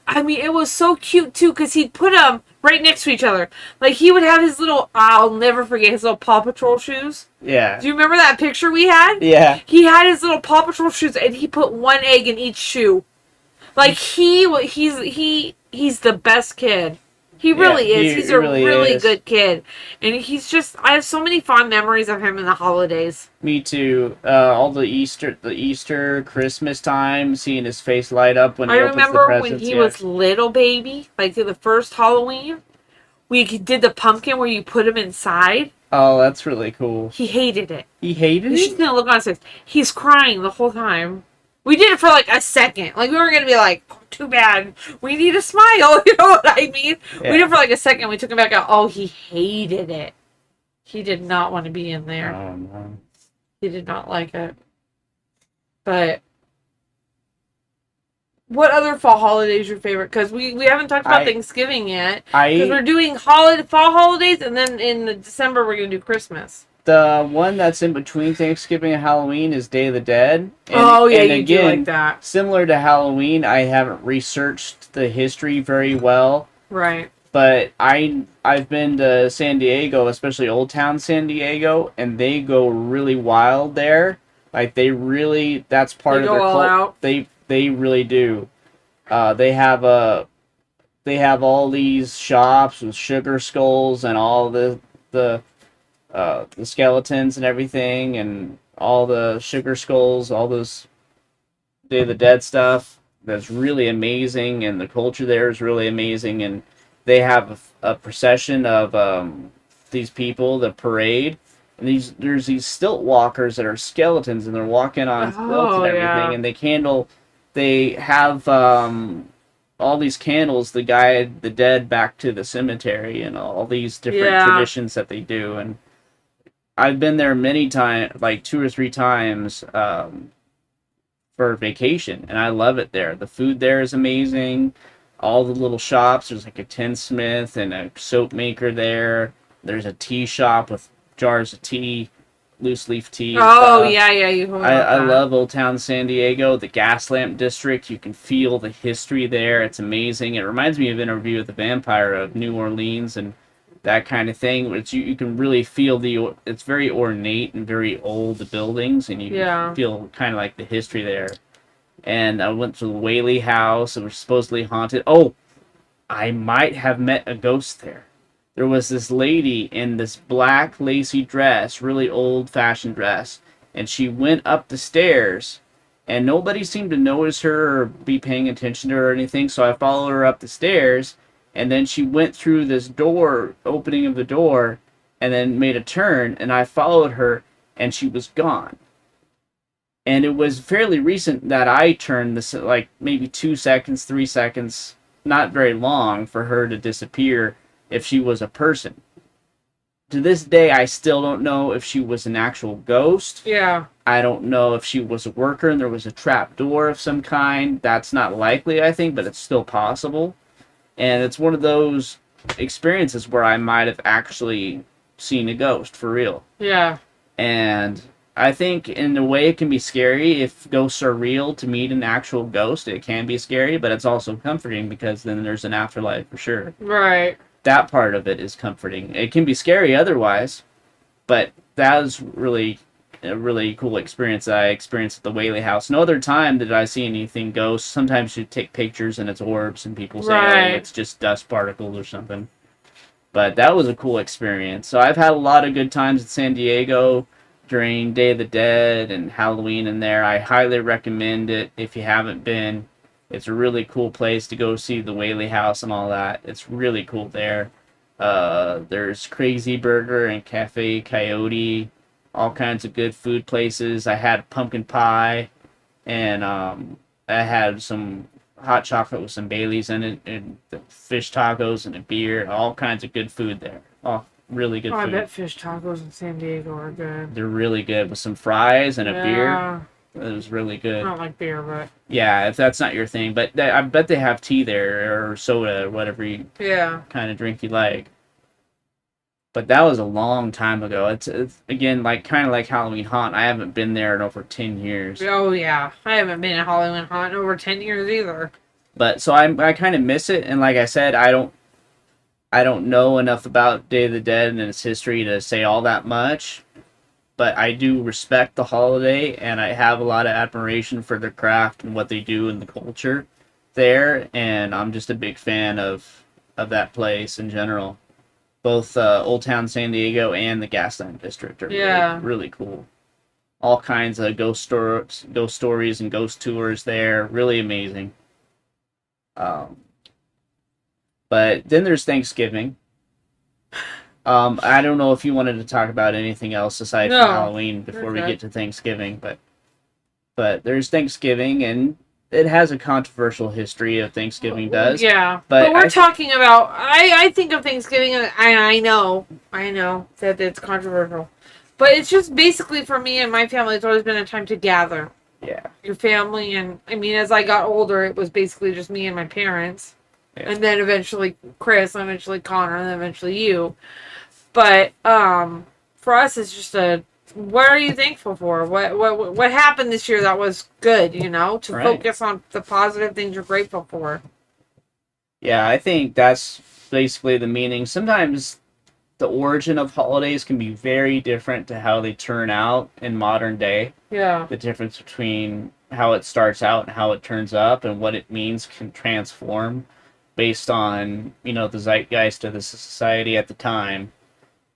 I mean, it was so cute too because he'd put them right next to each other. Like, he would have his little, I'll never forget, his little Paw Patrol shoes. Yeah. Do you remember that picture we had? Yeah. He had his little Paw Patrol shoes, and he put one egg in each shoe. Like, he's the best kid. He really is. He's a really good kid. And he's just, I have so many fond memories of him in the holidays. Me too. All the Easter, Christmas time, seeing his face light up when he opens the presents. I remember when he was little baby, like the first Halloween, we did the pumpkin where you put him inside. Oh, that's really cool. He hated it. He hated it? You should see the look on his face. He's crying the whole time. We did it for like a second. Like, we were going to be like, oh, too bad. We need a smile. You know what I mean? Yeah. We did it for like a second. We took him back out. Oh, he hated it. He did not want to be in there. Oh, no. He did not like it. But what other fall holiday is your favorite? Because we haven't talked about Thanksgiving yet. Because we're doing fall holidays, and then in December we're going to do Christmas. The one that's in between Thanksgiving and Halloween is Day of the Dead. And you do like that. Similar to Halloween, I haven't researched the history very well. Right. But I've been to San Diego, especially Old Town San Diego, and they go really wild there. Like, that's part of their cult. They really do. They have all these shops with sugar skulls and all the skeletons and everything, and all the sugar skulls, all those Day of the Dead stuff. That's really amazing, and the culture there is really amazing. And they have a procession of these people, the parade, and there's these stilt walkers that are skeletons, and they're walking on stilts and everything, and they have all these candles to guide the dead back to the cemetery, and all these different traditions that they do. And I've been there many times, like 2 or 3 times, for vacation, and I love it there. The food there is amazing. All the little shops, there's like a tinsmith and a soap maker there. There's a tea shop with jars of tea, loose leaf tea. Oh, yeah, you told me about that. I love Old Town San Diego, the Gaslamp District. You can feel the history there. It's amazing. It reminds me of Interview with the Vampire of New Orleans and that kind of thing. You can really feel it's very ornate and very old, the buildings, and you can feel kind of like the history there. And I went to the Whaley House. It was supposedly haunted. Oh, I might have met a ghost there. There was this lady in this black lacy dress, really old-fashioned dress, and she went up the stairs, and nobody seemed to notice her or be paying attention to her or anything, so I followed her up the stairs, and then she went through this door, opening of the door, and then made a turn, and I followed her, and she was gone. And it was fairly recent that I turned this, like maybe 2 seconds, 3 seconds, not very long for her to disappear if she was a person. To this day, I still don't know if she was an actual ghost. Yeah. I don't know if she was a worker and there was a trap door of some kind. That's not likely, I think, but it's still possible. And it's one of those experiences where I might have actually seen a ghost for real. Yeah. And I think in a way it can be scary if ghosts are real. To meet an actual ghost, it can be scary, but it's also comforting because then there's an afterlife for sure. Right. That part of it is comforting. It can be scary otherwise, but that was really a really cool experience that I experienced at the Whaley House. No other time did I see anything ghost. Sometimes you take pictures and it's orbs and people say, right. oh, it's just dust particles or something. But that was a cool experience. So I've had a lot of good times in San Diego during Day of the Dead and Halloween in there. I highly recommend it if you haven't been. It's a really cool place to go see the Whaley House and all that. It's really cool there. There's Crazy Burger and Cafe Coyote, all kinds of good food places. I had pumpkin pie, and I had some hot chocolate with some Baileys in it, and fish tacos and a beer. All kinds of good food there. Oh, really good food. I bet fish tacos in San Diego are good. They're really good with some fries and a beer. It was really good. I don't like beer, but... Yeah, if that's not your thing. But I bet they have tea there, or soda, or whatever kind of drink you like. But that was a long time ago. It's again, kind of like Halloween Haunt. I haven't been there in over 10 years. Oh, yeah. I haven't been at Halloween Haunt in over 10 years either. But, so I kind of miss it. And like I said, I don't know enough about Day of the Dead and its history to say all that much. But I do respect the holiday, and I have a lot of admiration for their craft and what they do in the culture there, and I'm just a big fan of that place in general. Both Old Town San Diego and the Gaslamp District are really, really cool. All kinds of ghost stories and ghost tours there, really amazing. But then there's Thanksgiving. I don't know if you wanted to talk about anything else aside from Halloween before we get to Thanksgiving, but there's Thanksgiving, and it has a controversial history of Thanksgiving does. Yeah, but we're talking about, I think of Thanksgiving, and I know that it's controversial, but it's just basically for me and my family, it's always been a time to gather. Yeah. Your family, and I mean, as I got older, it was basically just me and my parents, and then eventually Chris, and eventually Connor, and then eventually you. But for us, it's just what are you thankful for? What happened this year that was good, to focus on the positive things you're grateful for. Yeah, I think that's basically the meaning. Sometimes the origin of holidays can be very different to how they turn out in modern day. Yeah. The difference between how it starts out and how it turns up and what it means can transform based on, the zeitgeist of the society at the time.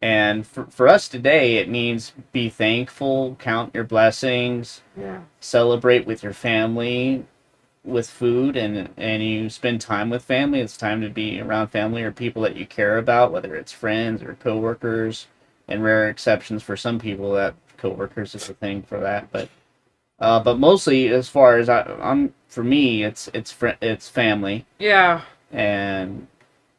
And for us today, it means be thankful, count your blessings, celebrate with your family, with food, and you spend time with family. It's time to be around family or people that you care about, whether it's friends or coworkers, and rare exceptions for some people that coworkers is a thing for that. But mostly, as far as for me, it's family. Yeah. And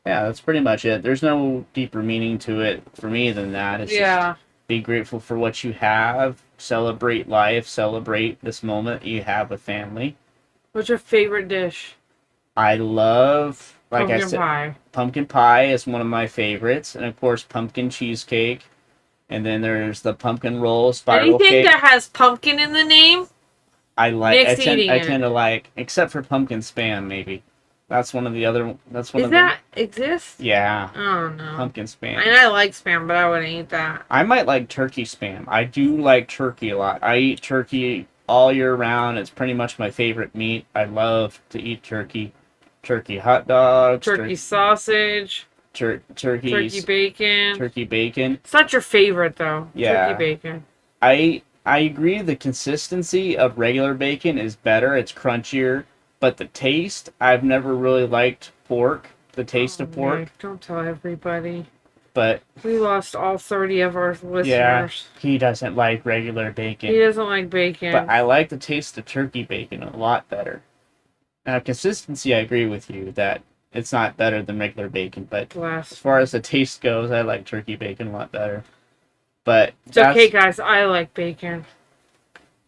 yeah, that's pretty much it. There's no deeper meaning to it for me than that. It's just be grateful for what you have, celebrate life, celebrate this moment you have with family. What's your favorite dish? I love, like pumpkin I said, pie. Pumpkin pie is one of my favorites, and of course pumpkin cheesecake, and then there's the pumpkin roll, spiral cake. Anything that has pumpkin in the name, I tend it. to like, except for pumpkin spam maybe. That's one of the other. That's one Does of that exist? Yeah. Oh no. Pumpkin spam. And I like spam, but I wouldn't eat that. I might like turkey spam. I do like turkey a lot. I eat turkey all year round. It's pretty much my favorite meat. I love to eat turkey. Turkey hot dogs. Turkey sausage. Turkey bacon. Turkey bacon. It's not your favorite though. Yeah. Turkey bacon. I I agree the consistency of regular bacon is better. It's crunchier. But the taste, I've never really liked pork. The taste of pork. Nick, don't tell everybody. But we lost all 30 of our listeners. Yeah, he doesn't like regular bacon. He doesn't like bacon. But I like the taste of turkey bacon a lot better. Now, consistency, I agree with you that it's not better than regular bacon. But as far as the taste goes, I like turkey bacon a lot better. But it's okay, guys. I like bacon.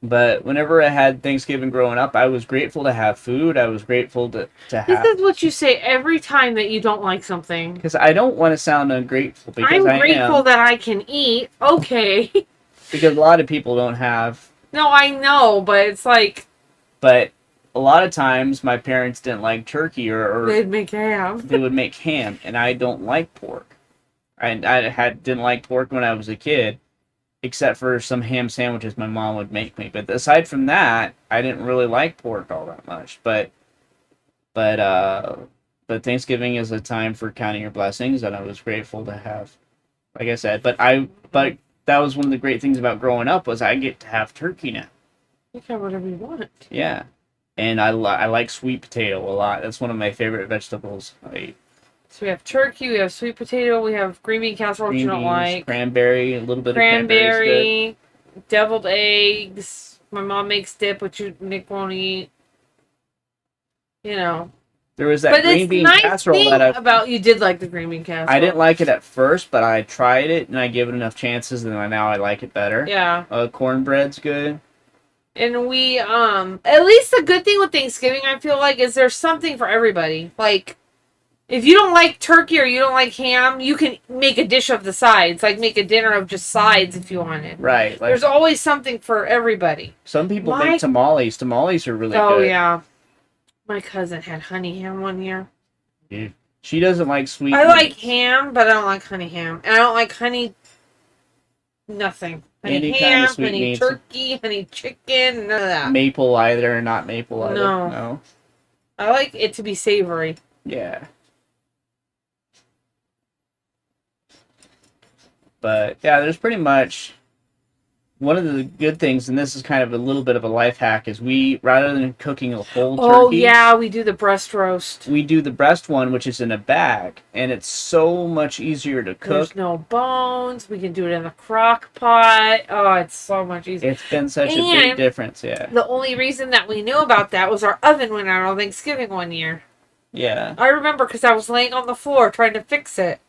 But whenever I had Thanksgiving growing up, I was grateful to have food. I was grateful to have... This is what you say every time that you don't like something. Because I don't want to sound ungrateful. Because I'm grateful that I can eat. Okay. Because a lot of people don't have... No, I know, but it's like... But a lot of times, my parents didn't like turkey or they'd make ham. They would make ham, and I don't like pork. I didn't like pork when I was a kid. Except for some ham sandwiches my mom would make me. But aside from that, I didn't really like pork all that much. But Thanksgiving is a time for counting your blessings, and I was grateful to have, like I said. But that was one of the great things about growing up was I get to have turkey now. You can have whatever you want. Yeah, and I like sweet potato a lot. That's one of my favorite vegetables I eat. So we have turkey, we have sweet potato, we have green bean casserole, which you don't like. Cranberry, a little bit of cranberry, deviled eggs. My mom makes dip, which Nick won't eat. You know. There was that green bean casserole that about you did like the green bean casserole. I didn't like it at first, but I tried it and I gave it enough chances, and now I like it better. Yeah. Cornbread's good. And we at least the good thing with Thanksgiving, I feel like, is there's something for everybody. Like, if you don't like turkey or you don't like ham, you can make a dish of the sides. Like, make a dinner of just sides if you wanted. Right. Like, there's always something for everybody. Some people make tamales. Tamales are really good. Oh, yeah. My cousin had honey ham one year. Yeah. She doesn't like sweet I like ham, but I don't like honey ham. And I don't like honey... nothing. Honey Any ham, kind of sweet honey meats. turkey, honey chicken, none of that. Maple either, not maple either. No. I like it to be savory. Yeah. But, yeah, there's pretty much... One of the good things, and this is kind of a little bit of a life hack, is we, rather than cooking a whole turkey... Oh, yeah, we do the breast roast. We do the breast one, which is in a bag, and it's so much easier to cook. There's no bones. We can do it in the crock pot. Oh, it's so much easier. It's been such a big difference, yeah. The only reason that we knew about that was our oven went out on Thanksgiving one year. Yeah. I remember because I was laying on the floor trying to fix it.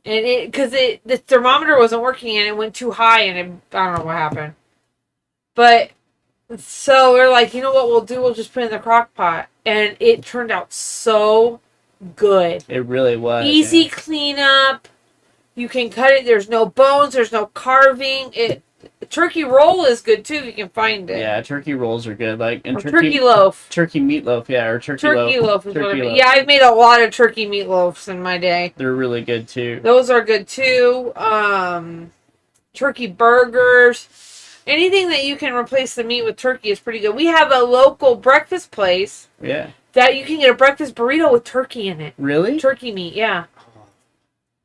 And the thermometer wasn't working and it went too high and I don't know what happened. But, so we're like, you know what we'll do? We'll just put it in the crock pot. And it turned out so good. It really was. Easy cleanup. You can cut it. There's no bones. There's no carving. Turkey roll is good too. You can find it. Yeah, turkey rolls are good. Turkey loaf. Turkey meatloaf, yeah, or turkey loaf. Turkey loaf is what I mean. Yeah, I've made a lot of turkey meatloafs in my day. They're really good too. Those are good too. Turkey burgers. Anything that you can replace the meat with turkey is pretty good. We have a local breakfast place. Yeah. That you can get a breakfast burrito with turkey in it. Really? Turkey meat, yeah.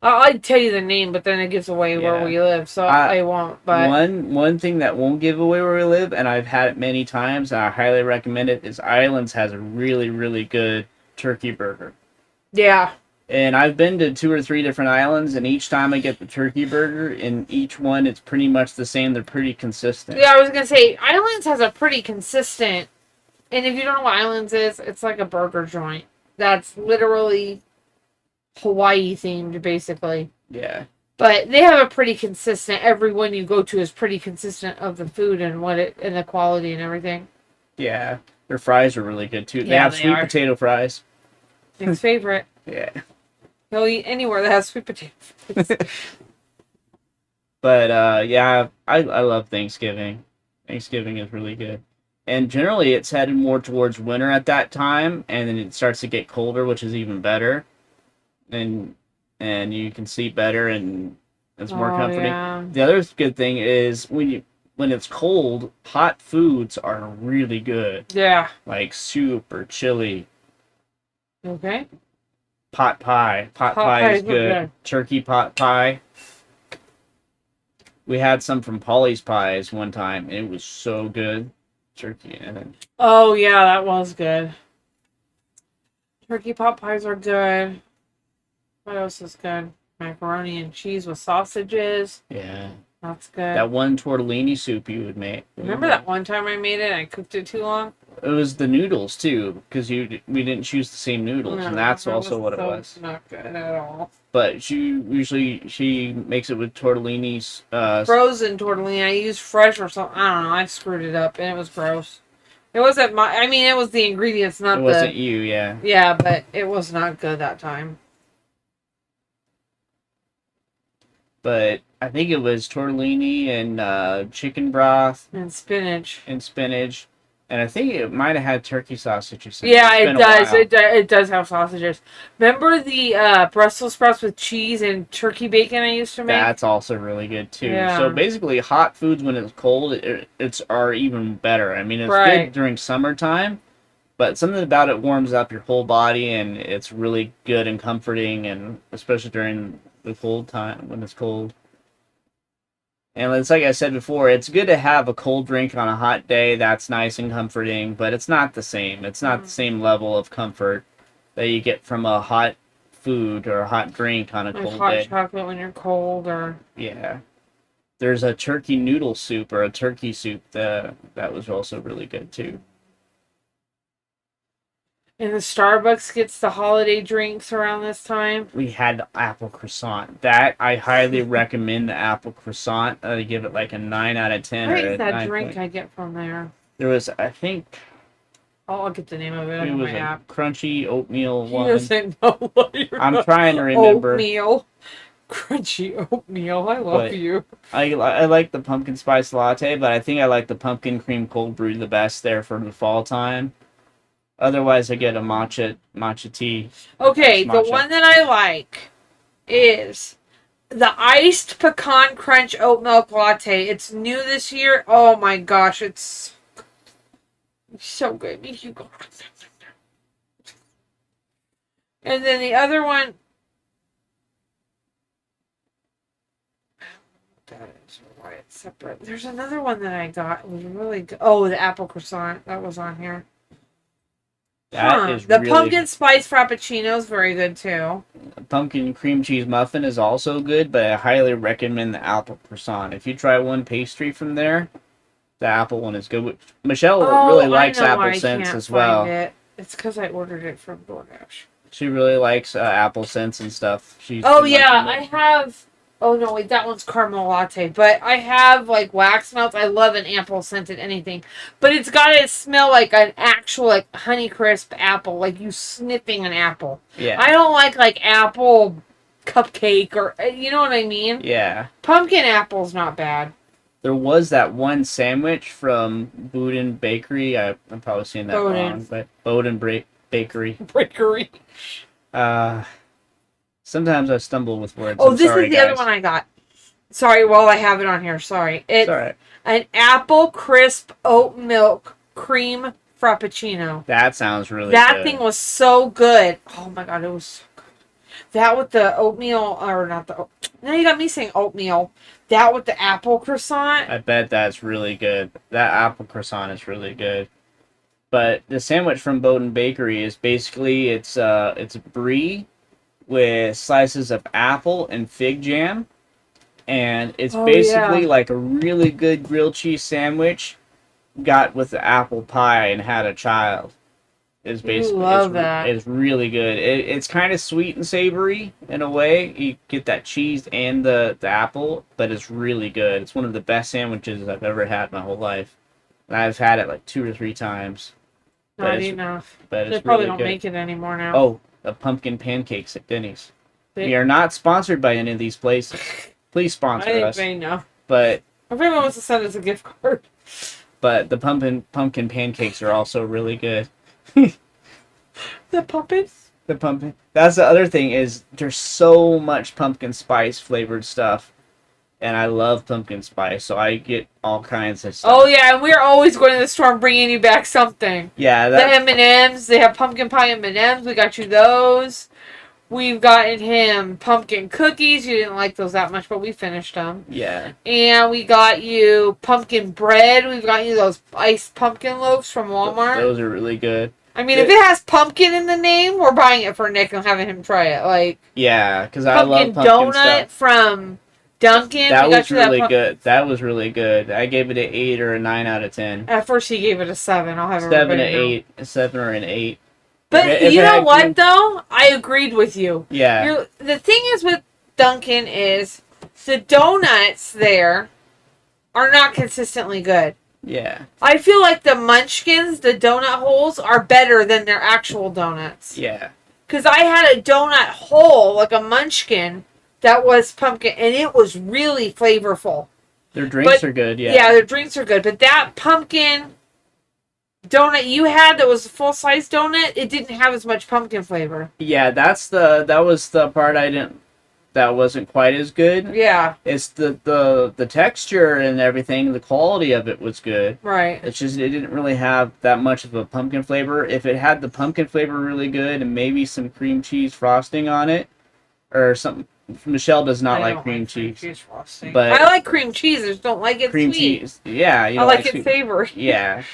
I'd tell you the name, but then it gives away where we live, so I won't. But one thing that won't give away where we live, and I've had it many times, and I highly recommend it, is Islands has a really, really good turkey burger. Yeah. And I've been to 2 or 3 different islands, and each time I get the turkey burger, in each one it's pretty much the same. They're pretty consistent. Yeah, I was going to say, Islands has a pretty consistent, and if you don't know what Islands is, it's like a burger joint. That's literally Hawaii themed, basically. Yeah. But they have a pretty consistent, every one you go to is pretty consistent of the food and and the quality and everything. Yeah. Their fries are really good too. They have sweet potato fries. Nick's favorite. Yeah. He'll eat anywhere that has sweet potato fries. But yeah, I love Thanksgiving. Thanksgiving is really good. And generally it's headed more towards winter at that time, and then it starts to get colder, which is even better. And you can sleep better, and it's more comforting. Yeah. The other good thing is when it's cold, hot foods are really good. Yeah. Like soup or chili. Okay. Pot pie. Pot pie is good. Turkey pot pie. We had some from Polly's Pies one time, and it was so good. Turkey and Oh yeah, that was good. Turkey pot pies are good. What else is good? Macaroni and cheese with sausages. yeah, That's good. that one tortellini soup you would make. Remember that one time I made it and I cooked it too long? It was the noodles too, because we didn't choose the same noodles, No, and that's that also what it so was. Not good at all. But she makes it with tortellinis. Frozen tortellini. I used fresh or something. I don't know. I screwed it up and it was gross. It wasn't my. I mean, it was the ingredients, not it wasn't you, yeah. Yeah, but it was not good that time. But I think it was tortellini and chicken broth And spinach. and spinach, and I think it might have had turkey sausages. Yeah, It's it been a does. while. It does have sausages. Remember the Brussels sprouts with cheese and turkey bacon I used to make? That's also really good too. Yeah. So basically, hot foods when it's cold, are even better. I mean, it's Right. good during summertime, but something about it warms up your whole body, and it's really good and comforting, and especially during the cold time when it's cold. And it's like I said before, it's good to have a cold drink on a hot day. That's nice and comforting, but it's not the same. It's not the same level of comfort that you get from a hot food or a hot drink on a Like cold hot day. chocolate when you're cold, or Yeah. There's a turkey noodle soup or a turkey soup that was also really good too. and the Starbucks gets the holiday drinks around this time. We had the apple croissant. That I highly recommend the apple croissant. I give it like a 9 out of 10. What Or is a that 9 drink point. I get from there? There was, I think, I'll get the name of it it on was my a app. crunchy oatmeal He one. doesn't know what you're I'm trying to remember. Oatmeal. Crunchy oatmeal. I love But- you. I like the pumpkin spice latte, but I think I like the pumpkin cream cold brew the best there for the fall time. Otherwise, I get a matcha tea. Okay, That's the matcha. one that I like is the iced pecan crunch oat milk latte. It's new this year. Oh my gosh, it's so good. You go. And then the other one. That is why it's separate. There's another one that I got. It was really good. Oh, the apple croissant. That was on here. That is The really pumpkin spice frappuccino is very good too. pumpkin cream cheese muffin is also good, but I highly recommend the apple croissant. If you try one pastry from there, the apple one is good. Michelle really likes I know apple why I scents can't as well. find it. It's because I ordered it from DoorDash. She really likes apple scents and stuff. She's Oh been yeah, liking I have. Oh no, wait, that one's caramel latte. But I have like wax melts. I love an apple scented anything, but it's got to smell like an actual like Honeycrisp apple, like you sniffing an apple. Yeah. I don't like apple cupcake or you know what I mean. Yeah. Pumpkin apple's not bad. There was that one sandwich from Boudin Bakery. I'm probably saying that wrong, but Boudin Bakery. Bakery. Sometimes I stumble with words. Oh, I'm this sorry, is the guys. other one I got. Sorry, while I have it on here. Sorry. It's all right. an apple crisp oat milk cream frappuccino. That sounds really That good. thing was so good. Oh my god, it was so good. That with the oatmeal, or not the. Now you got me saying oatmeal. That with the apple croissant. I bet that's really good. That apple croissant is really good. But the sandwich from Bowden Bakery is basically it's brie with slices of apple and fig jam, and it's basically like a really good grilled cheese sandwich got with the apple pie and had a child. Is basically that. It's really good. It's kind of sweet and savory in a way. You get that cheese and the apple, but it's really good. It's one of the best sandwiches I've ever had my whole life, and I've had it like 2 or 3 times. Not enough. But They it's probably really don't good. make it anymore now. Oh, the pumpkin pancakes at Denny's. We are not sponsored by any of these places. Please sponsor I think us. they know. But If anyone wants to send us a gift card. but the pumpkin pancakes are also really good. The puppets? The pumpkin. That's the other thing is there's so much pumpkin spice flavored stuff, and I love pumpkin spice, so I get all kinds of stuff. Oh yeah, and we're always going to the store and bringing you back something. Yeah, The M&Ms, they have pumpkin pie M&Ms. We got you those. We've gotten him pumpkin cookies. You didn't like those that much, but we finished them. Yeah. And we got you pumpkin bread. We've got you those iced pumpkin loaves from Walmart. Those are really good. I mean, if it has pumpkin in the name, we're buying it for Nick and having him try it. Like, yeah, because I love pumpkin donut stuff. From Dunkin'. That was really good. That was really good. I gave it an 8 or a 9 out of 10. At first, he gave it a 7. I'll have 7 or 8, a 7 or an 8. But if you know what, though? I agreed with you. Yeah. The thing is with Dunkin' is the donuts there are not consistently good. Yeah. I feel like the Munchkins, the donut holes, are better than their actual donuts. Yeah. Because I had a donut hole, like a Munchkin, that was pumpkin, and it was really flavorful. Their drinks are good, yeah. Yeah, their drinks are good. But that pumpkin donut you had that was a full-size donut, it didn't have as much pumpkin flavor. Yeah, that was the part that wasn't quite as good. Yeah. It's the texture and everything, the quality of it was good. Right. It's just it didn't really have that much of a pumpkin flavor. If it had the pumpkin flavor really good and maybe some cream cheese frosting on it or something. Michelle does not like cream cheese frosting. But I like cream cheese, I just don't like it cream sweet. Cheese. Yeah, I like it savory. Yeah.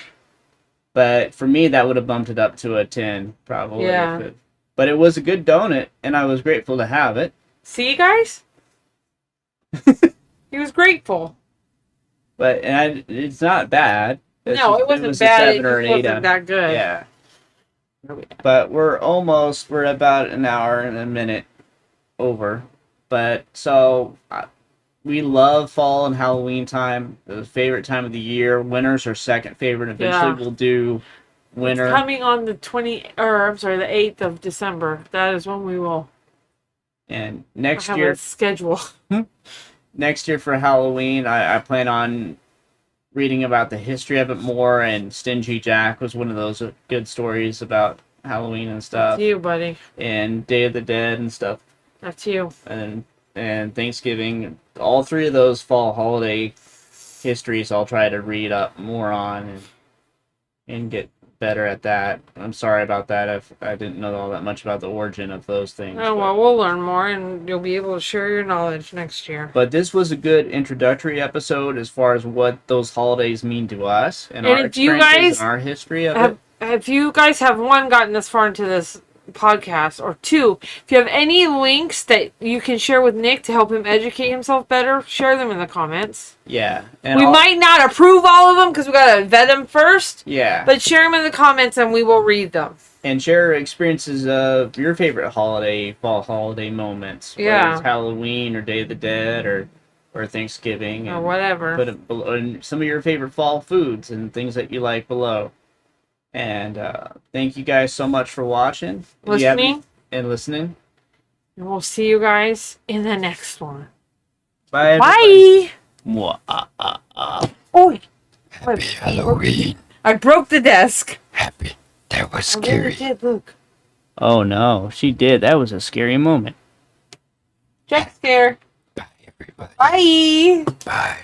But for me that would have bumped it up to a 10 probably. Yeah. But it was a good donut and I was grateful to have it. See, guys? He was grateful. But it's not bad. No, it wasn't bad. It wasn't that good. Yeah. But we're about an hour and a minute over. But so we love fall and Halloween time. The favorite time of the year. Winter's our second favorite. Eventually we'll do winter. It's coming on the 8th of December. That is when we will. And next have year a schedule. Next year for Halloween, I plan on reading about the history of it more. And Stingy Jack was one of those good stories about Halloween and stuff. That's you, buddy. And Day of the Dead and stuff. That's you. And Thanksgiving. All three of those fall holiday histories I'll try to read up more on and get better at that. I'm sorry about that if I didn't know all that much about the origin of those things. Oh, well, we'll learn more and you'll be able to share your knowledge next year. But this was a good introductory episode as far as what those holidays mean to us and our experiences and our history of it. If you guys have, one, gotten this far into this podcast, or two, if you have any links that you can share with Nick to help him educate himself better, share them in the comments. Yeah. And we might not approve all of them because we got to vet them first. Yeah. But share them in the comments and we will read them. And share experiences of your favorite fall holiday moments. Yeah. Whether it's Halloween or Day of the Dead or Thanksgiving. Or whatever. Put it below, and some of your favorite fall foods and things that you like below. And thank you guys so much for watching. Listening. And listening. And we'll see you guys in the next one. Bye, everybody. Bye. Oh, Happy Halloween. I broke the desk. Happy. That was scary. Look. Oh no, she did. That was a scary moment. Jack scare. Bye, everybody. Bye. Bye.